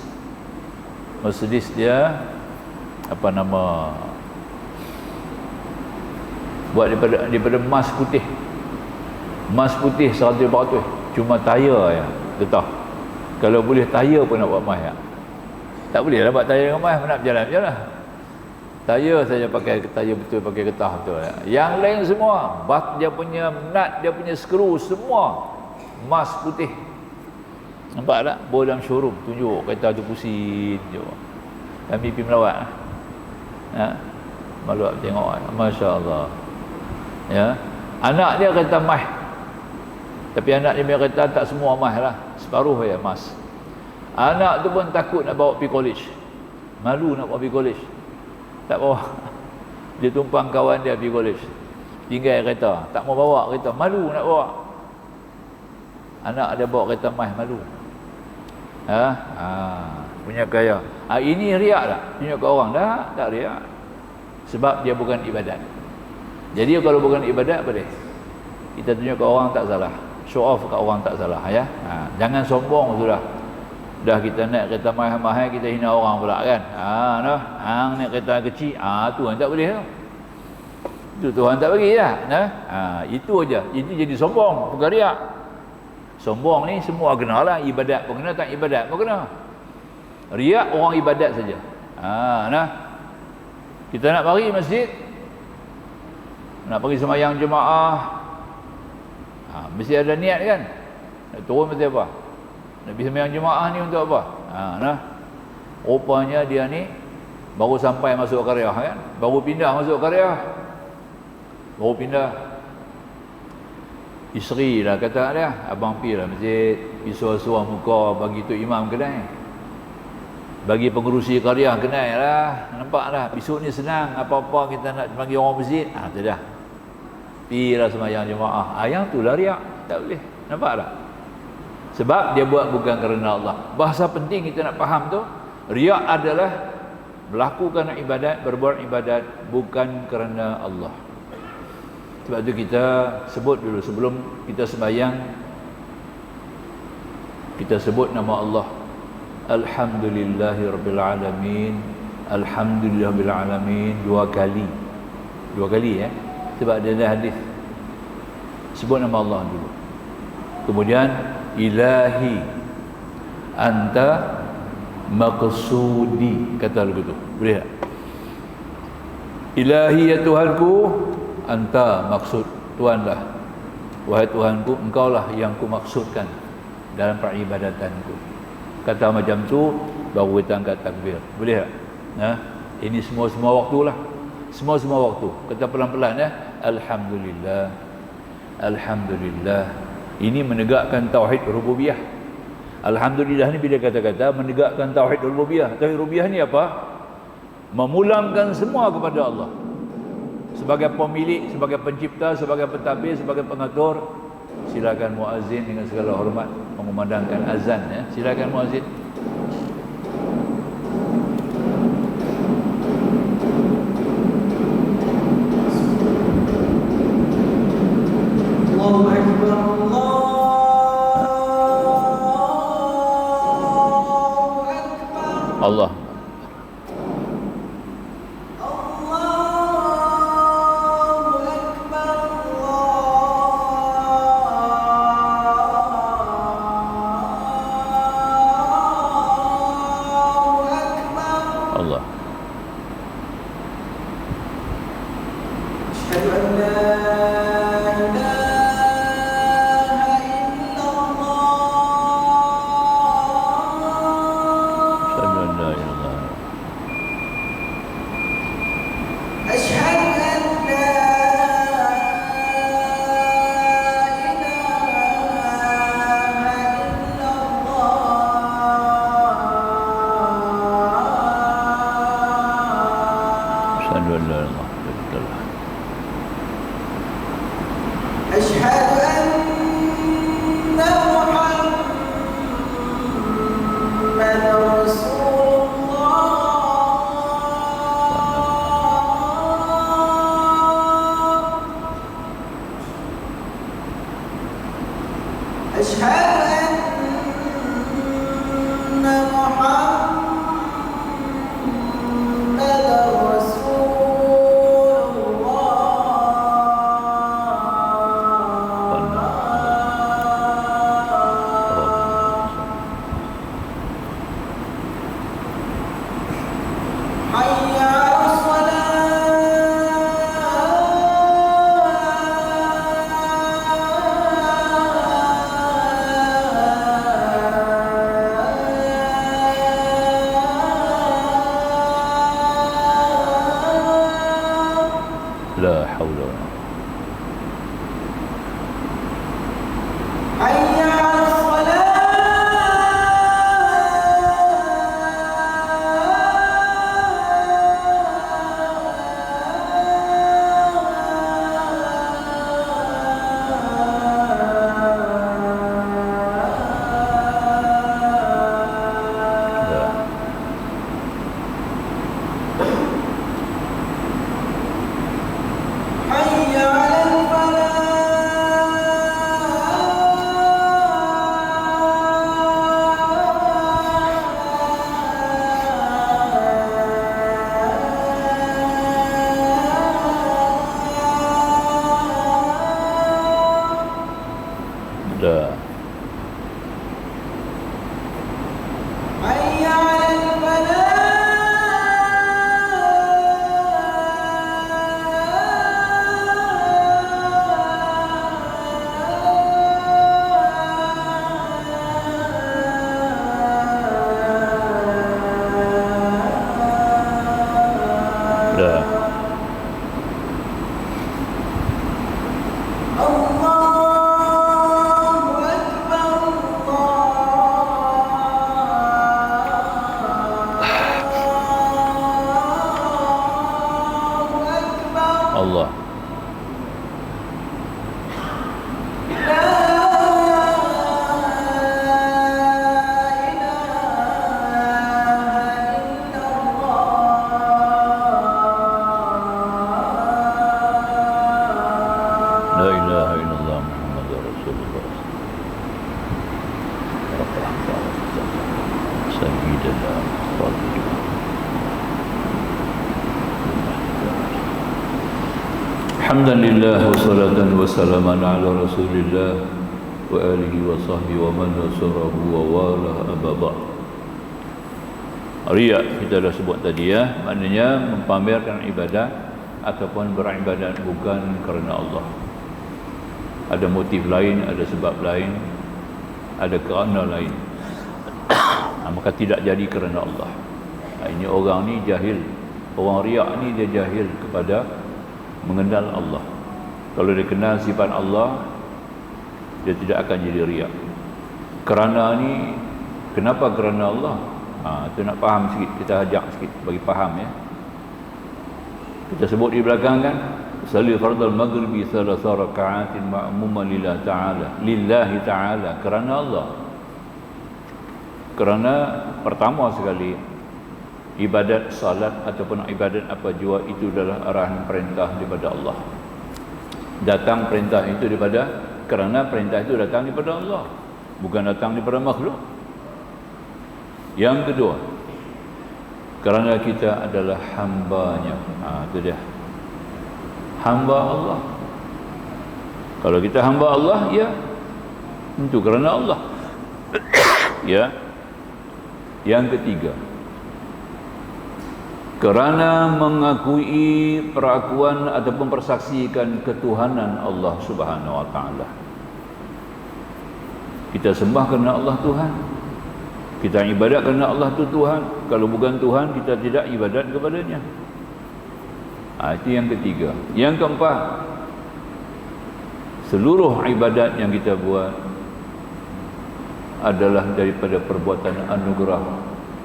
dia apa nama, buat daripada emas putih 100%, cuma tayar ya getah. Kalau boleh tayar pun nak buat emas ya. Tak boleh lah buat tayar dengan emas, nak berjalan je lah. Tayar saja pakai tayar betul, pakai getah betul ya. Yang lain semua dia punya nut, dia punya skru semua emas putih. Nampak tak? Bawa dalam showroom, tunjuk kereta tu pusing je. Kami pergi melawat malu nak tengok. Masya-Allah ya. Anak dia kata emas, tapi anak dia punya kereta tak semua emas lah, separuh ya emas. Anak tu pun takut nak bawa pergi college, malu nak bawa pergi college, tak bawa. Dia tumpang kawan dia pergi college. tinggal kereta, tak mau bawa kereta, malu nak bawa. Anak ada bawa kereta mai, malu. Punya kaya. Ini riak tak? Tunjuk ke orang tak riak. Sebab dia bukan ibadat. Jadi kalau bukan ibadat apa dia? Kita tunjuk ke orang tak salah. Show off ke orang tak salah ya. Jangan sombong sudah. Dah kita naik kereta mahal-mahal, kita hina orang pula kan. Hang naik kereta kecil, tu tak boleh tau. Itu Tuhan tak bagi dah. Itu aja. Itu jadi sombong, bukan riak. Sombong ni semua kenalah, ibadat pun kena, tak ibadat pun kena. Riak orang ibadat saja. Kita nak pergi masjid, nak pergi sembahyang jemaah, mesti ada niat kan. Nak turun mesti apa? Nak pergi sembahyang jemaah ni untuk apa? Rupanya dia ni baru sampai masuk qaryah kan, baru pindah masuk qaryah, baru pindah. Isteri lah kata dia, abang pi lah masjid, pi suar-suar muka bagi tu imam kedai, bagi pengurusi qaryah kedai lah. Nampak lah, besok ni senang, apa-apa kita nak panggil orang masjid, tu dah pi lah sembahyang jemaah. Yang tu lah riak, tak boleh. Nampak tak? Sebab dia buat bukan kerana Allah. Bahasa penting kita nak faham tu, riak adalah melakukan ibadat, berbuat ibadat bukan kerana Allah. Sebab tu kita sebut dulu sebelum kita sembahyang, kita sebut nama Allah. Alhamdulillahirabbil alamin. Alhamdulillahirabbil alamin dua kali. Sebab dia ada hadis. Sebut nama Allah dulu. Kemudian ilahi anta maqsudi, kata begitu. Boleh tak? Ilahi ya Tuhanku, anta maksud, Tuhanlah. Wahai Tuhanku, engkaulah yang ku maksudkan dalam peribadatanku. Kata macam tu baru kita angkat takbir. Boleh tak? Ini semua waktu lah. Semua waktu. Kata pelan-pelan ya. Alhamdulillah. Alhamdulillah. Ini menegakkan tauhid rububiyah. Alhamdulillah ni bila kata-kata menegakkan tauhid rububiyah. Tauhid rububiyah ni apa? Memulangkan semua kepada Allah. Sebagai pemilik, sebagai pencipta, sebagai pentadbir, sebagai pengatur. Silakan muazzin dengan segala hormat mengumandangkan azan ya. Silakan muazzin. Allahu Akbar, Allahu Akbar. Allah. Alhamdulillah wassalatan wassalaman ala Rasulillah wa alihi wa sahbihi wa man nasarahu wa wala ababa. Riya kita dah sebut tadi ya, maknanya mempamerkan ibadat ataupun beribadat bukan kerana Allah. Ada motif lain, ada sebab lain, ada kerana lain. Maka tidak jadi kerana Allah. Ini orang ni jahil. Orang riak ni dia jahil kepada mengenal Allah. Kalau dia kenal sifat Allah, dia tidak akan jadi riak. Kerana ni, kenapa kerana Allah? Itu nak faham sikit, kita ajak sikit bagi faham ya. Kita sebut di belakang kan, salli fardal maghribi thalatha raka'atin ma'muman lillahi ta'ala, kerana Allah. Kerana pertama sekali ibadat salat ataupun ibadat apa jua itu adalah arahan perintah daripada Allah. Datang perintah itu kerana perintah itu datang daripada Allah, bukan datang daripada makhluk. Yang kedua, kerana kita adalah hambanya. Itu dia, hamba Allah. Kalau kita hamba Allah, ya tentu kerana Allah. Ya. Yang ketiga, kerana mengakui perakuan ataupun persaksikan ketuhanan Allah Subhanahu wa taala. Kita sembah kerana Allah Tuhan. Kita ibadat kerana Allah tu Tuhan. Kalau bukan Tuhan, kita tidak ibadat kepadanya. Itu yang ketiga. Yang keempat, seluruh ibadat yang kita buat adalah daripada perbuatan anugerah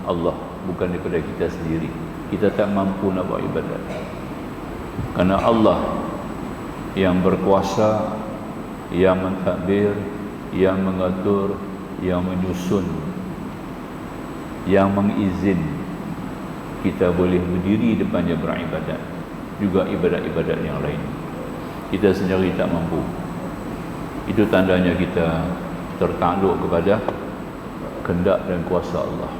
Allah, bukan daripada kita sendiri. Kita tak mampu nak buat ibadat, kerana Allah yang berkuasa, yang mentadbir, yang mengatur, yang menyusun, yang mengizin kita boleh berdiri depannya beribadat, juga ibadat-ibadat yang lain. Kita sendiri tak mampu. Itu tandanya kita tertakluk kepada kehendak dan kuasa Allah.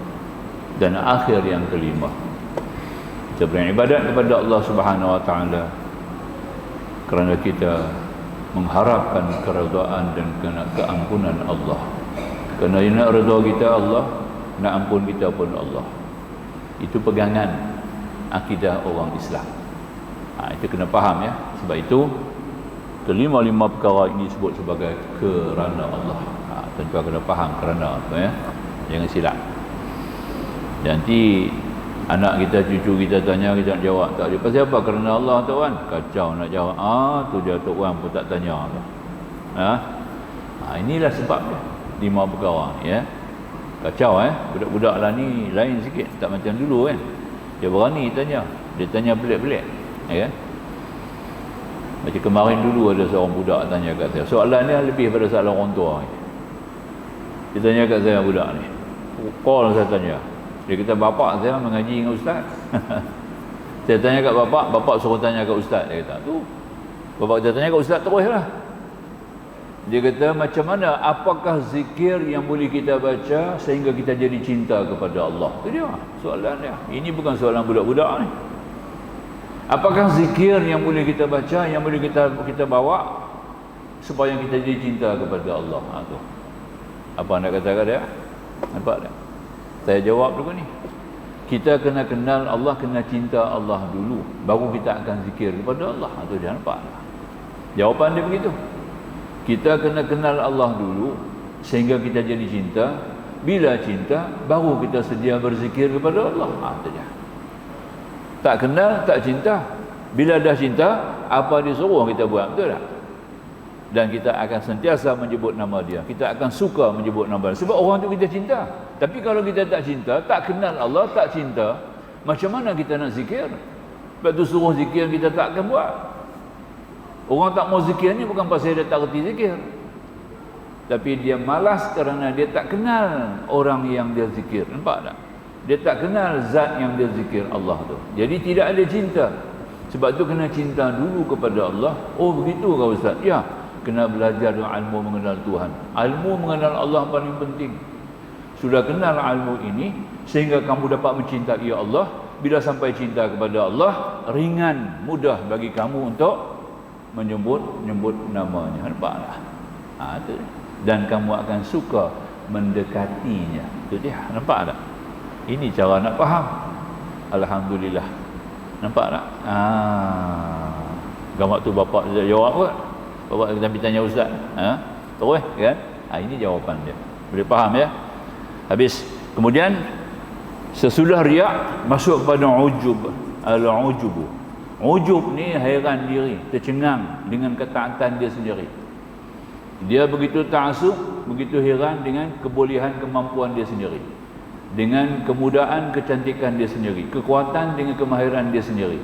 Dan akhir yang kelima, kita beribadat kepada Allah Subhanahu wa taala kerana kita mengharapkan keredaan dan keampunan Allah. Kerana nak redha kita Allah, nak ampun kita pun Allah. Itu pegangan akidah orang Islam. Itu kena faham ya. Sebab itu kelima-lima perkara ini disebut sebagai kerana Allah. Tentu kena faham kerana apa ya. Jangan silap. Nanti anak kita, cucu kita tanya, kita nak jawab tak. Dia pasal apa? Kerana Allah tuan. Kacau nak jawab. Tu dia Tok Wan pun tak tanya. Inilah sebabnya 5 perkara ya. Kacau budak-budak lah ni lain sikit, tak macam dulu kan. Dia berani tanya. Dia tanya pelik-pelik ya. Macam kemarin dulu ada seorang budak tanya kat saya. Soalan ni lebih pada soalan orang tua. Dia tanya kat saya, budak ni. Call saya tanya. Dia kata, bapak saya mengaji dengan ustaz. Saya tanya kat bapak suruh tanya kat ustaz. Dia kata, tu. Bapak kita tanya kat ustaz terus lah. Dia kata, macam mana, apakah zikir yang boleh kita baca sehingga kita jadi cinta kepada Allah? Itu dia soalan dia. Ini bukan soalan budak-budak ni. Apakah zikir yang boleh kita baca, yang boleh kita bawa supaya kita jadi cinta kepada Allah? Tu. Apa nak kata kat dia? Nampak tak? Saya jawab dulu ni. Kita kena kenal Allah, kena cinta Allah dulu, baru kita akan zikir kepada Allah. Tu dia, nampak tak? Jawapan dia begitu. Kita kena kenal Allah dulu sehingga kita jadi cinta. Bila cinta, baru kita sedia berzikir kepada Allah. Tu dia. Tak kenal, tak cinta. Bila dah cinta, apa disuruh kita buat, betul tak? Dan kita akan sentiasa menyebut nama dia. Kita akan suka menyebut nama dia. Sebab orang tu kita cinta. Tapi kalau kita tak cinta, tak kenal Allah, tak cinta, macam mana kita nak zikir? Sebab tu suruh zikir kita tak akan buat. Orang tak mau zikir ni bukan pasal dia tak reti zikir. Tapi dia malas kerana dia tak kenal orang yang dia zikir. Nampak tak? Dia tak kenal zat yang dia zikir, Allah tu. Jadi tidak ada cinta. Sebab tu kena cinta dulu kepada Allah. Oh begitu kau Ustaz? Ya. Kena belajar ilmu mengenal Tuhan. Ilmu mengenal Allah paling penting. Sudah kenal ilmu ini sehingga kamu dapat mencintai Allah. Bila sampai cinta kepada Allah, ringan, mudah bagi kamu untuk menyebut namanya. Nampak tak? Itu. Dan kamu akan suka mendekatinya. Itu dia. Nampak tak? Ini cara nak faham. Alhamdulillah. Nampak tak? Gambar tu bapak jawab kot. Bapak kita tanya ustaz. Terus kan? Ini jawapan dia. Boleh faham ya? Habis. Kemudian sesudah riak masuk kepada ujub. Al-ujubu. Ujub ni hairan diri, tercengang dengan ketaatan dia sendiri. Dia begitu ta'assub, begitu heran dengan kebolehan kemampuan dia sendiri, dengan kemudahan kecantikan dia sendiri, kekuatan dengan kemahiran dia sendiri.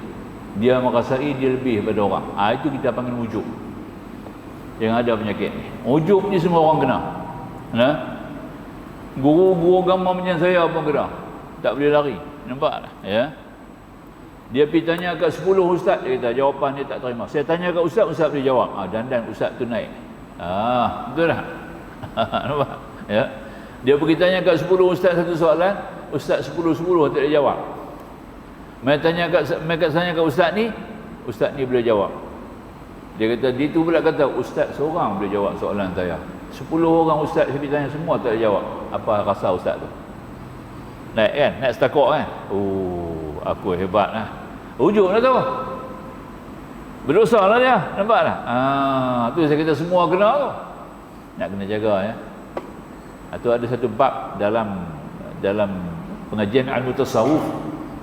Dia merasai dia lebih daripada orang. Itu kita panggil ujub. Yang ada penyakit ni. Ujub ni semua orang kena. Guru-guru agama macam saya pun kena. Tak boleh lari. Nampak tak? Ya. Dia pergi tanya kat 10 ustaz, dia kata jawapan dia tak terima. Saya tanya kat ustaz, ustaz boleh jawab. Dan ustaz tu naik. Betul tak? Nampak? Ya. Dia pergi tanya kat 10 ustaz satu soalan, ustaz 10-10 tak boleh jawab. Mai tanya kat ustaz ni boleh jawab. Dia kata dia tu pula kata ustaz seorang boleh jawab soalan saya. 10 orang ustaz saya pergi tanya semua tak boleh jawab. Apa rasa ustaz tu? Naik kan? Naik setakuk kan? Aku hebat lah. Ujub lah tu. Berdosa lah dia. Nampak tak? Tu saya kata semua kena tu. Nak kena jaga ya. Itu ada satu bab dalam pengajian ilmu tasawuf.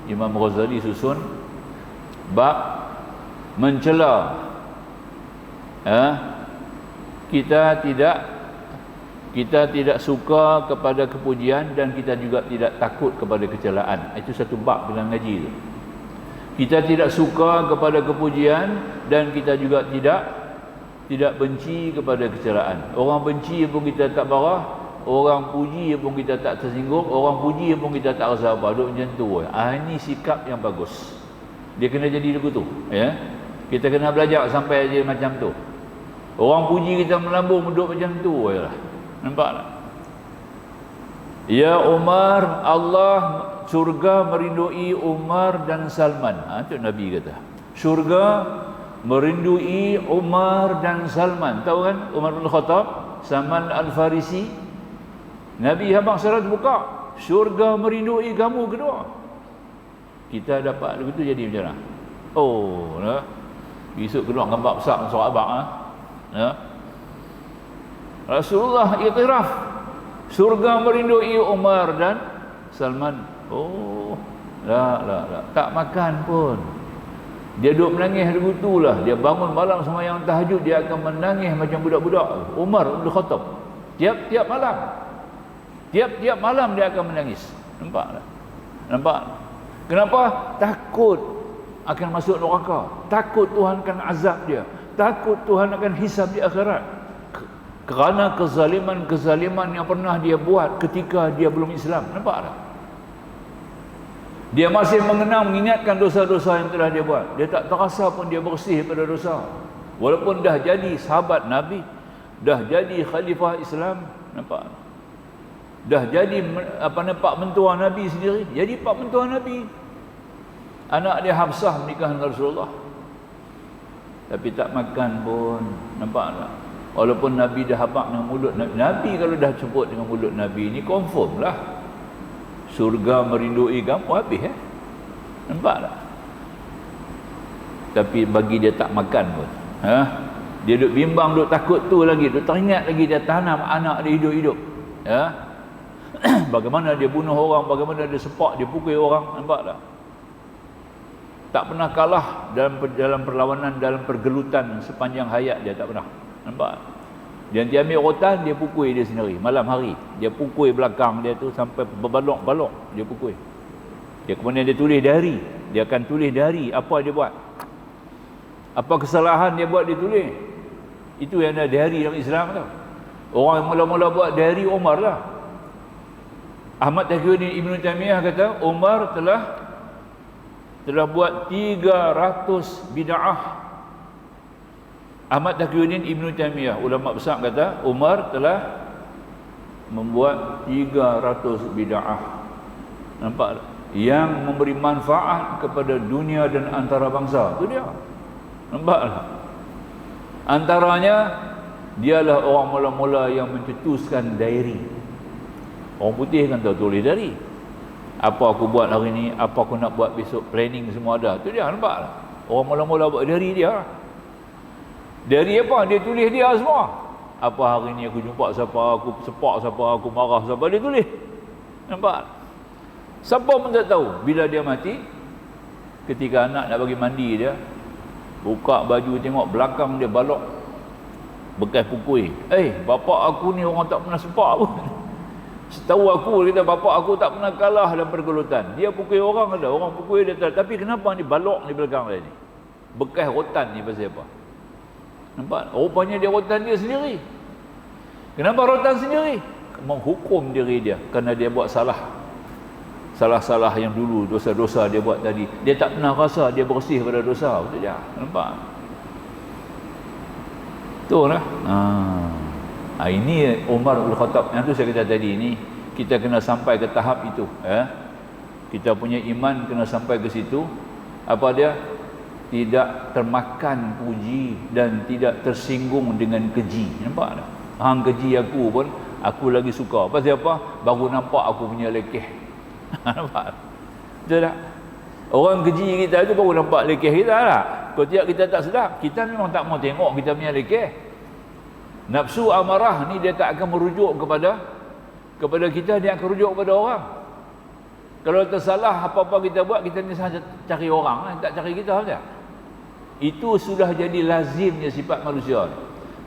Imam Ghazali susun bab mencela kita tidak suka kepada kepujian dan kita juga tidak takut kepada kecelaan. Itu satu bab dalam ngaji tu. Kita tidak suka kepada kepujian dan kita juga tidak benci kepada kecelaan. Orang benci pun kita tak marah, orang puji pun kita tak tersinggung, orang puji pun kita tak rasa apa. Duk macam tu. Ini sikap yang bagus. Dia kena jadi begitu, ya. Kita kena belajar sampai dia macam tu. Orang puji kita melambung duduk macam tu jelah. Nampak tak? Ya Umar, Allah surga merindui Umar dan Salman. Itu Nabi kata. Surga merindui Umar dan Salman. Tahu kan Umar bin Khattab, Salman Al-Farisi. Nabi habaq syarat buka. Surga merindui kamu kedua. Kita dapat begitu jadi macam mana? Besok keluar gambar besar sahabat Rasulullah iktiraf surga merindui Umar dan Salman. Tak makan pun. Dia duduk menangis begitulah. Dia bangun malam sembahyang tahajud, dia akan menangis macam budak-budak. Umar bin Khattab. Tiap-tiap malam dia akan menangis. Nampak tak? Nampak? Kenapa? Takut akan masuk neraka. Takut Tuhan akan azab dia. Takut Tuhan akan hisab di akhirat. Kerana kezaliman yang pernah dia buat ketika dia belum Islam. Nampak tak? Dia masih mengingatkan dosa-dosa yang telah dia buat. Dia tak terasa pun dia bersih pada dosa. Walaupun dah jadi sahabat Nabi, dah jadi khalifah Islam. Nampak? Dah jadi pak mentua Nabi sendiri. Jadi pak mentua Nabi. Anak dia Hafsah menikah dengan Rasulullah. Tapi tak makan pun. Nampak tak? Walaupun Nabi dah habaq dengan mulut Nabi. Nabi kalau dah sebut dengan mulut Nabi ni confirm lah. Surga merindui kamu habis Nampak tak? Tapi bagi dia tak makan pun. Dia duk bimbang, duk takut tu lagi, duk teringat lagi dia tanam anak dia hidup-hidup. Bagaimana dia bunuh orang, bagaimana dia sepak, dia pukul orang. Nampak tak? Tak pernah kalah dalam perlawanan, dalam pergelutan sepanjang hayat dia, tak pernah. Nampak? Dia ambil rotan, dia pukul dia sendiri malam hari. Dia pukul belakang dia tu sampai berbalok-balok, dia pukul. Dia kemudian dia tulis diary. Dia akan tulis diary apa dia buat. Apa kesalahan dia buat, dia tulis. Itu yang ada diary dalam Islam tu. Orang yang mula-mula buat diary Umar lah. Ahmad Taqiyuddin Ibn Taymiyah kata Umar telah buat 300 bid'ah. Ahmad Taqiyuddin Ibn Taymiyah, ulama besar, kata Umar telah membuat 300 bid'ah. Nampak? Yang memberi manfaat kepada dunia dan antara bangsa. Itu dia. Nampak? Antaranya, dialah orang mula-mula yang mencetuskan diary. Orang putih kan tahu tulis diary. Apa aku buat hari ni, apa aku nak buat besok, planning semua ada. Tu dia, nampak tak? Orang mula-mula buat diary dia. Diary apa? Dia tulis dia semua. Apa hari ni aku jumpa siapa, aku sepak siapa, aku marah siapa, dia tulis. Nampak? Siapa pun tak tahu. Bila dia mati, ketika anak nak bagi mandi dia, buka baju tengok belakang dia balok bekas pukul. Bapak aku ni orang tak pernah sepak pun. Setahu aku, dia kata bapak aku tak pernah kalah dalam pergelutan. Dia pukul orang ada, orang pukul dia tak. Tapi kenapa ni balok di belakang dia ni? Bekas rotan ni pasal apa? Nampak? Rupanya dia rotan dia sendiri. Kenapa rotan sendiri? Menghukum diri dia kerana dia buat salah-salah yang dulu, dosa-dosa dia buat tadi. Dia tak pernah rasa dia bersih pada dosa. Betul tak? Nampak? Betul lah. Ini Umar bin Khattab. Yang tu saya kata tadi ni, kita kena sampai ke tahap itu. Kita punya iman kena sampai ke situ. Apa dia? Tidak termakan puji dan tidak tersinggung dengan keji. Nampak tak? Hang keji aku pun aku lagi suka. Pasal apa? Baru nampak aku punya lekeh. Nampak? Betul tak? Orang keji kita tu baru nampak lekeh kita tak? Kalau tidak kita tak sedap. Kita memang tak mau tengok kita punya lekeh. Nafsu amarah ni dia tak akan merujuk kepada kita, dia akan rujuk kepada orang. Kalau tersalah apa-apa kita buat, kita ni sahaja cari orang, tak cari kita saja. Itu sudah jadi lazimnya sifat manusia.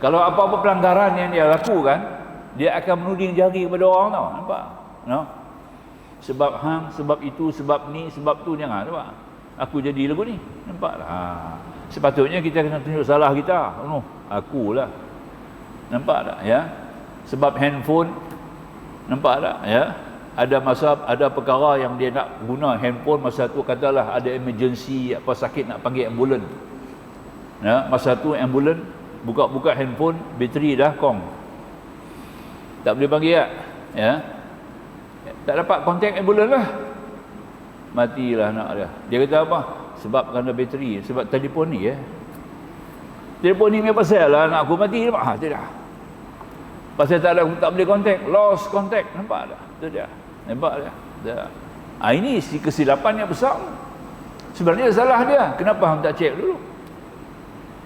Kalau apa-apa pelanggaran yang dia lakukan, dia akan menuding jari kepada orang tau. Nampak? No? Sebab hang, sebab itu, sebab ni, sebab tu, jangan. Nampak? Aku jadi lagu ni. Nampak tak? Sepatutnya kita kena tunjuk salah kita. Akulah. Nampak tak? Ya? Sebab handphone, nampak tak? Ya? Ada perkara yang dia nak guna handphone, masa tu katalah ada emergency, apa sakit nak panggil ambulan. Ya, masa tu ambulan buka handphone, bateri dah kong. Tak boleh panggil tak? Ya. Tak dapat kontak ambulan lah. Matilah anak dia. Dia kata apa? Sebab kerana bateri, sebab telefon ni telefon ni pasal lah anak aku mati. Tidak. Pasal tak boleh kontak, lost contact. Nampak tak? Itu dia. Nampak tak? Ini kesilapan yang besar. Sebenarnya salah dia. Kenapa hang tak cek dulu?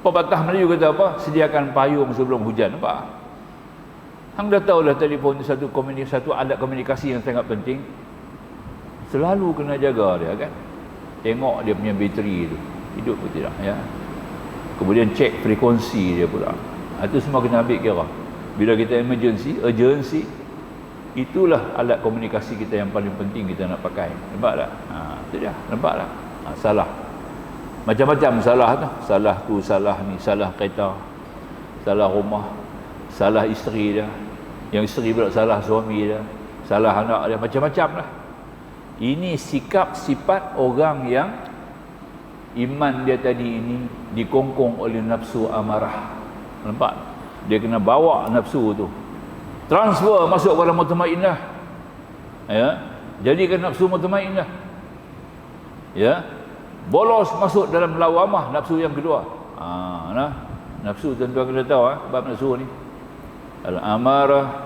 Pepatah Melayu kata apa? Sediakan payung sebelum hujan. Nampak? Hang dah tahu lah telefon ni satu alat komunikasi yang sangat penting. Selalu kena jaga dia kan. Tengok dia punya bateri tu. Hidup ke tidak ya. Kemudian cek frekuensi dia pula. Itu semua kena ambil kira. Bila kita urgency, itulah alat komunikasi kita yang paling penting kita nak pakai. Nampak tak? Itu dia. Nampak tak? Salah. Macam-macam salah tu. Salah tu, salah ni, salah kereta, salah rumah, salah isteri dia. Yang isteri pula salah suami dia, salah anak dia, macam-macam lah. Ini sikap sifat orang yang iman dia tadi ini dikongkong oleh nafsu amarah. Nampak? Dia kena bawa nafsu tu, transfer masuk kepada mutmainnah. Ya, jadikan nafsu mutmainnah. Ya, bolos masuk dalam lawamah, nafsu yang kedua. Nafsu tuan-tuan kena tahu bab nafsu ni. Al-amarah,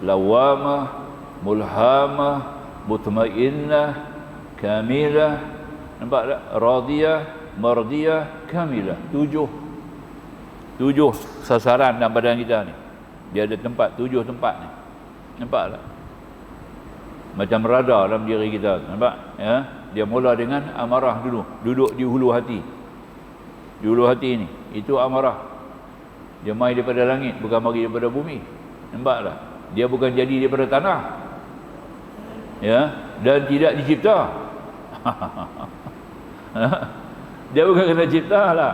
lawamah, mulhamah, mutmainnah, kamilah. Nampak tak? Radiyah, mardiyah, kamilah. Tujuh sasaran dalam badan kita ni. Dia ada tempat, 7 tempat ni. Nampak tak? Macam radar dalam diri kita. Nampak? Ya? Dia mula dengan amarah dulu. Duduk di hulu hati. Di hulu hati ni. Itu amarah. Dia mai daripada langit, bukan mari daripada bumi. Nampak tak? Dia bukan jadi daripada tanah. Ya? Dan tidak dicipta. Dia bukan kena cipta lah.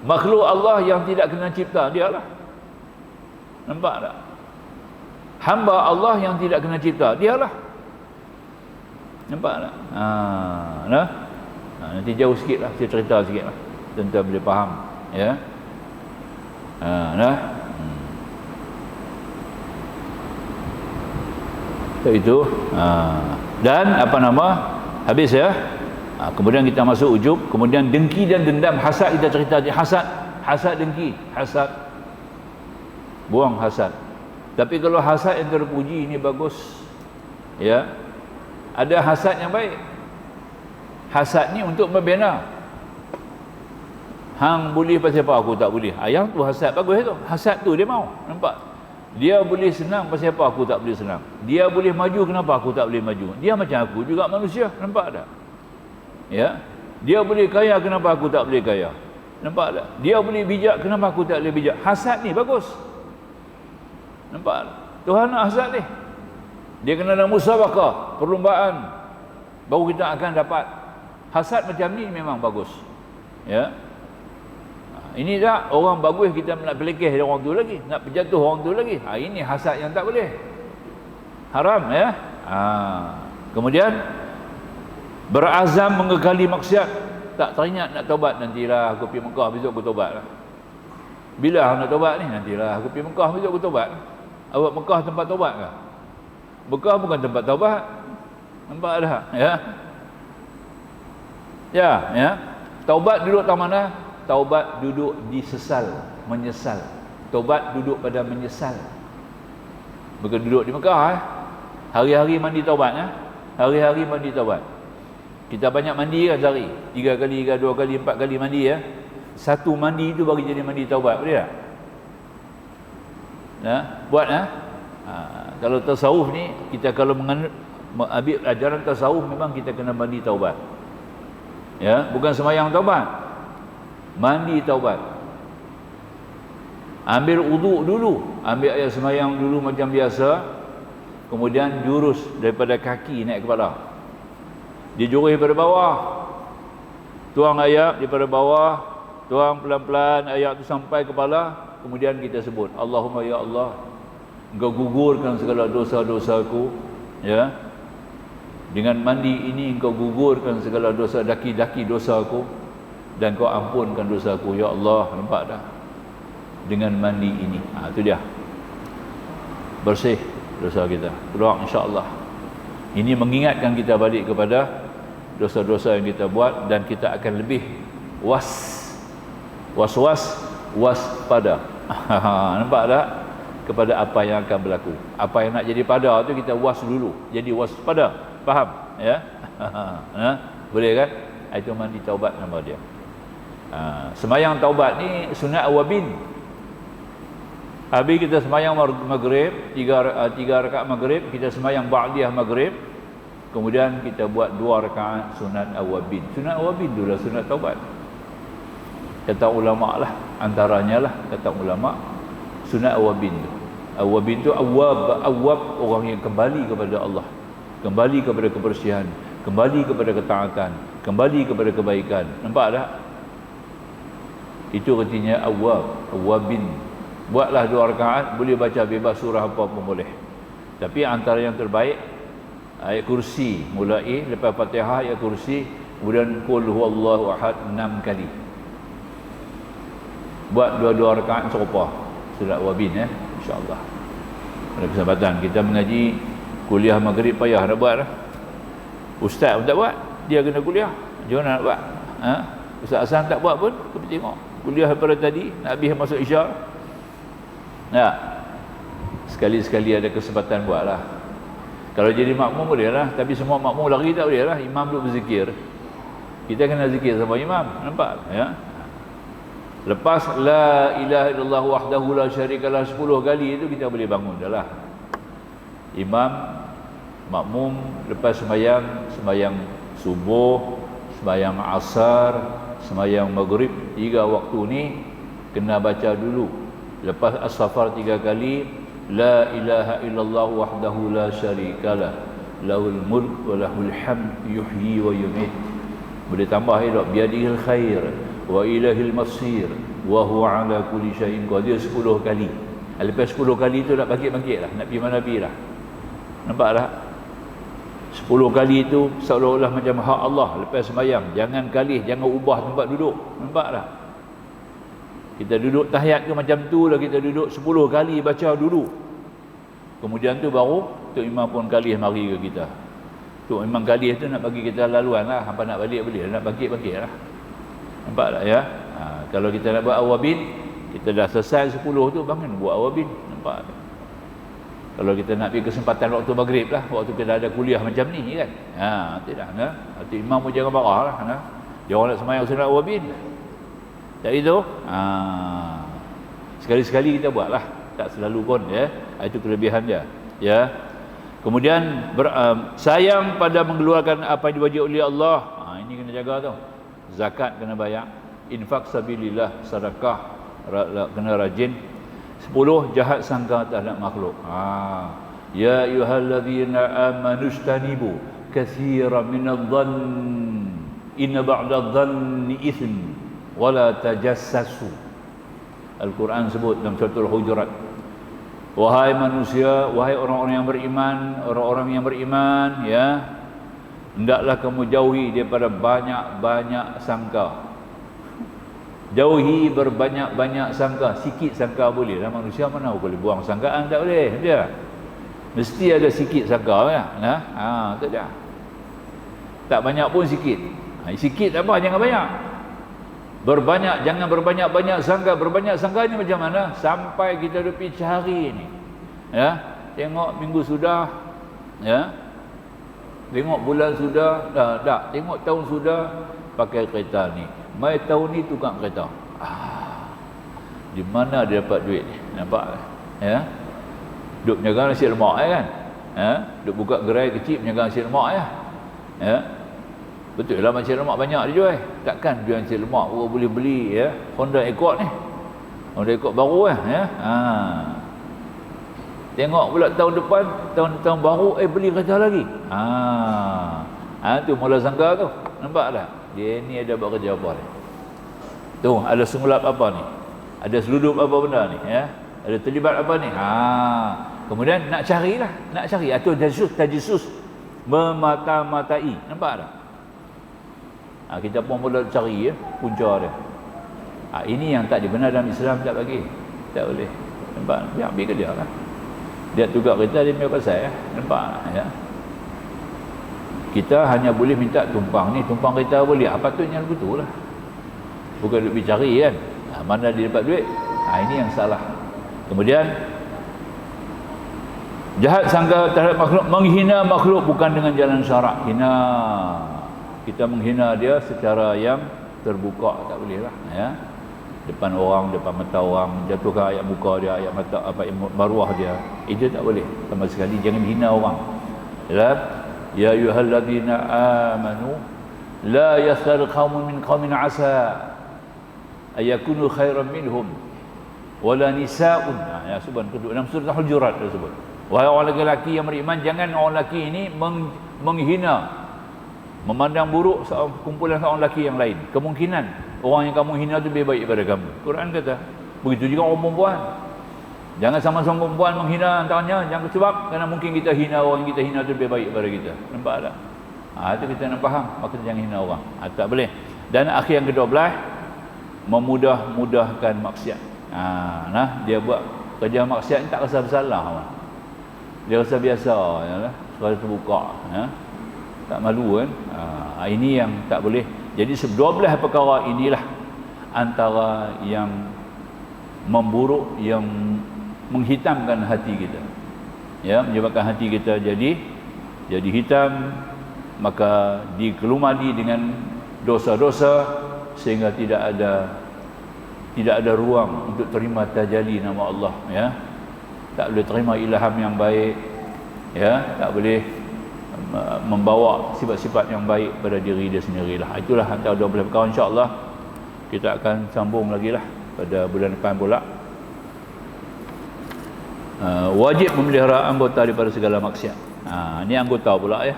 Makhluk Allah yang tidak kena cipta, dialah. Nampak tak? Hamba Allah yang tidak kena cipta, dialah. Nampak tak? Nanti jauh sikit lah, saya cerita sikit lah. Tuan-tuan boleh faham. Ya. Itu. Dan apa nama? Habis ya. Kemudian kita masuk ujub, kemudian dengki dan dendam, hasad. Kita cerita di hasad hasad dengki, hasad. Buang hasad. Tapi kalau hasad yang terpuji ini bagus. Ya. Ada hasad yang baik. Hasad ni untuk membina. Hang boleh pasal apa aku tak boleh. Yang tu hasad bagus tu. Hasad tu dia mau. Nampak? Dia boleh senang pasal apa aku tak boleh senang. Dia boleh maju kenapa aku tak boleh maju. Dia macam aku juga manusia. Nampak tak? Ya. Dia boleh kaya kenapa aku tak boleh kaya. Nampak tak? Dia boleh bijak kenapa aku tak boleh bijak. Hasad ni bagus. Nampak tak? Tuhan nak hasad ni. Dia kena ada musabaqah, perlombaan. Baru kita akan dapat. Hasad macam ni memang bagus. Ya. Ini tak orang bagus kita nak pelekeh orang tu lagi, nak berjatuh orang tu lagi. Ini hasad yang tak boleh. Haram ya. Kemudian berazam mengekali maksiat. Tak teringat nak taubat, nantilah aku pergi Mekah besok aku taubatlah. Bila nak taubat ni? Nantilah aku pergi Mekah besok aku taubat. Awak Mekah tempat taubat ke? Mekah bukan tempat taubat. Nampak dah ya. Ya. Taubat duduk tak mana? Taubat duduk disesal, menyesal. Taubat duduk pada menyesal. Bukan duduk di Mekah Hari-hari mandi taubat Hari-hari mandi taubat. Kita banyak mandi kan sehari. 3 kali ke 2 kali 4 kali mandi ya. Satu mandi itu bagi jadi mandi taubat, boleh tak? Buat kalau tasawuf ni kita kalau ambil ajaran tasawuf memang kita kena mandi taubat. Ya, bukan sembahyang taubat. Mandi taubat. Ambil wuduk dulu, ambil air sembahyang dulu macam biasa. Kemudian jurus daripada kaki naik kepala. Dia jurus daripada bawah. Tuang air daripada bawah, tuang pelan-pelan air tu sampai kepala, kemudian kita sebut, Allahumma ya Allah, Engkau gugurkan segala dosa-dosaku, ya. Dengan mandi ini Engkau gugurkan segala dosa daki-daki dosaku dan Kau ampunkan dosaku ya Allah. Nampak dah? Dengan mandi ini. Itu dia. Bersih dosa kita. Keluar insya-Allah. Ini mengingatkan kita balik kepada dosa-dosa yang kita buat dan kita akan lebih waspada. Nampak tak? Kepada apa yang akan berlaku. Apa yang nak jadi pada tu kita was dulu. Jadi waspada. Faham? Ya? Boleh kan? Itu mandi taubat nama dia. Semayang taubat ni sunat awabin. Habis kita semayang maghrib, 3 rakaat maghrib, kita semayang ba'diyah maghrib. Kemudian kita buat 2 rakaat sunat awabin. Sunat awabin tu lah sunat taubat. Kata ulama lah, antaranya lah kata ulama, sunat awabin tu. Awabin tu awab orang yang kembali kepada Allah, kembali kepada kebersihan, kembali kepada ketaatan, kembali kepada kebaikan. Nampak tak? Itu artinya awabin. Buatlah 2 rakaat, boleh baca bebas surah apa pun boleh. Tapi antara yang terbaik ayat kursi, mulai lepas Fatihah ayat kursi, kemudian qul huwallahu ahad 6 kali. Buat 2 rakaat serupa surat wabin insya-Allah. Pada kesempatan kita mengaji kuliah maghrib payah nak buat dah. Ustaz pun tak buat, dia kena kuliah. Jangan nak buat. Ustaz Hasan tak buat pun, kita tengok. Kuliah daripada tadi nak habis masuk isyak. Sekali-sekali ada kesempatan buatlah. Kalau jadi makmum boleh lah, tapi semua makmum lari tak boleh lah. Imam duduk berzikir, kita kena zikir sama imam. Nampak ya? Lepas la ilaha illallah wahdahu la syarikalah 10 kali itu kita boleh bangun dah lah. Imam makmum lepas sembahyang subuh, sembahyang asar, sembahyang maghrib, 3 waktu ni kena baca dulu. Lepas as-safar 3 kali, la ilaha illallah wahdahu la syarikalah lahul mulk wa lahul hamd yuhyi wa yumiit. Boleh tambah elok, biadihil khair wa ilahil masir wa huwa ala kulli syai'in qadir 10 kali. Lepas 10 kali tu nak bangkit-bangkit lah, nak pergi mana pergi lah. Nampak tak? 10 kali itu seolah-olah macam hak Allah lepas sembahyang. Jangan kalih, jangan ubah tempat duduk. Nampak tak? Kita duduk tahiyat ke macam tu lah, kita duduk 10 kali baca dulu. Kemudian tu baru Tok Imam pun kalih mari ke kita. Tok Imam kalih tu nak bagi kita laluan lah. Hampa nak balik boleh, nak bangkit-bangkit lah. Nampak tak ya? Kalau kita nak buat awabin, kita dah selesai 10 tu bangun buat awabin. Nampak tak? Kalau kita nak pergi kesempatan waktu maghrib lah, waktu kita ada kuliah macam ni kan. Tidak nah. Hati imam pun jangan marah lah nah. Dia orang nak sembahyang sunat awabin. Tak itu? Sekali-sekali kita buatlah, tak selalu pun ya. Itu kelebihan dia. Ya. Kemudian sayang pada mengeluarkan apa yang diwajib oleh Allah. Ini kena jaga tu. Zakat kena bayar, infak sabilillah, sedekah kena rajin. 10 jahat sangka terhadap makhluk. Ya ayyuhallazina amanu istanibu katsiran minadh-dhann inna ba'dadh-dhanni itsm wa la tajassasu. Al-Quran sebut dalam surah Al-Hujurat, wahai manusia, wahai orang-orang yang beriman, ya, hendaklah kamu jauhi daripada banyak-banyak sangka. Jauhi berbanyak-banyak sangka. Sikit sangka boleh lah, manusia mana boleh buang sangkaan, tak boleh dia. Mesti ada sikit sangka ya. Tak ada. Tak banyak pun sikit. Sikit apa, jangan banyak. Jangan berbanyak-banyak sangka. Berbanyak sangka ni macam mana? Sampai kita dah pergi cari ni. Ya, tengok minggu sudah, ya. Tengok bulan sudah, dah. Tengok tahun sudah pakai kereta ni. Mai tahun ni tukang kereta. Di mana dia dapat duit ni? Nampak? Ya. Duk menjaga nasi lemak kan? Ya, duk buka gerai kecil menjaga nasi lemak ya. Ya. Betul lah, nasi lemak banyak dijual. Takkan jual nasi lemak boleh beli ya Honda Accord ni. Honda Accord baru ya. Tengok pula tahun depan, tahun baru beli kereta lagi. Tu mula sangka tu. Nampak tak? Dia ni ada buat kerja apa ni? Tu ada sengulap apa ni? Ada seludup apa benda ni ya? Ada terlibat apa ni? Kemudian nak carilah, nak cari atau tajassus memata-matai. Nampak tak? Kita pun mula cari ya punca dia. Ini yang tak dibenar dalam Islam, tak bagi. Tak boleh. Nampak? Dia ambil kerja lah. Dia tukar kereta, dia ambil pasal ya. Nampak ya? Kita hanya boleh minta tumpang ni, tumpang kereta boleh. Patutnya betul lah. Bukan duit pergi cari kan. Mana dia dapat duit? Ini yang salah. Kemudian jahat sangka terhadap makhluk, menghina makhluk bukan dengan jalan syarak. Hina. Kita menghina dia secara yang terbuka, tak boleh lah ya. Depan orang, depan mata orang, jatuhkan ayat muka dia, ayat mata ayat maruah dia. Itu tak boleh sama sekali. Jangan hina orang. Ya ayyuhalladzina amanu la yaskhar qaumun min qaumin asa ayakunu khairan minhum wala nisaun. Ya subhan kedua dalam surah Al-Hujurat tersebut. Wahai orang lelaki yang beriman, jangan orang lelaki ini menghina, memandang buruk kumpulan seorang lelaki yang lain. Kemungkinan orang yang kamu hina itu lebih baik daripada kamu. Quran kata. Begitu juga orang perempuan. Jangan sama-sama perempuan menghina antaranya, jangan sebab kerana mungkin kita hina orang yang kita hina itu lebih baik daripada kita. Nampak tak? Itu kita nak faham, maka jangan hina orang. Tak boleh. Dan akhir yang ke-12, memudah-mudahkan maksiat. Dia buat kerja maksiat ni tak rasa bersalah. Dia rasa biasa, ya, sekali terbuka, ya. Tak malu kan? Ini yang tak boleh. Jadi 12 perkara inilah antara yang memburuk, yang menghitamkan hati kita, ya, menyebabkan hati kita jadi hitam, maka dikelumadi dengan dosa-dosa sehingga tidak ada ruang untuk terima tajalli nama Allah, ya. Tak boleh terima ilham yang baik, ya, tak boleh membawa sifat-sifat yang baik pada diri dia sendirilah. Itulah antara 12 perkara. Insya-Allah kita akan sambung lagi lah pada bulan depan pula. Wajib memelihara anggota daripada segala maksiat. Ini anggota pula ya.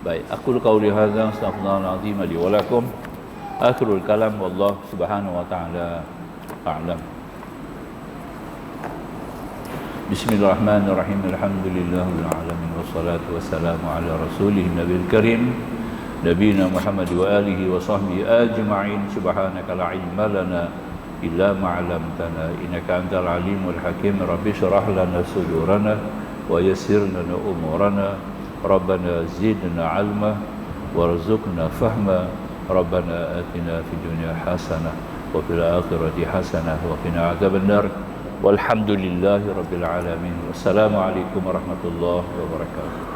Baik, aku qauli hadza astaghfirullahal azim li wa lakum. Akhirul kalam wallahu subhanahu wa ta'ala a'lam. Bismillahirrahmanirrahim. Alhamdulillahil alamin wassalatu wassalamu ala rasulih nabiyil karim nabiyina Muhammad wa alihi wa sahbihi ajma'in. Subhanaka la ilma lana illa ma 'allamtana innaka antal alimul hakim. Rabbi shrah lana sudurana wa yassir lana umurana. Rabbana zidna 'ilma warzuqna fahma Rabbana atina fid dunya hasanah wa fil akhirati hasanah wa qina adzabannar. Walhamdulillahi rabbil alamin. Wassalamualaikum warahmatullahi wabarakatuh.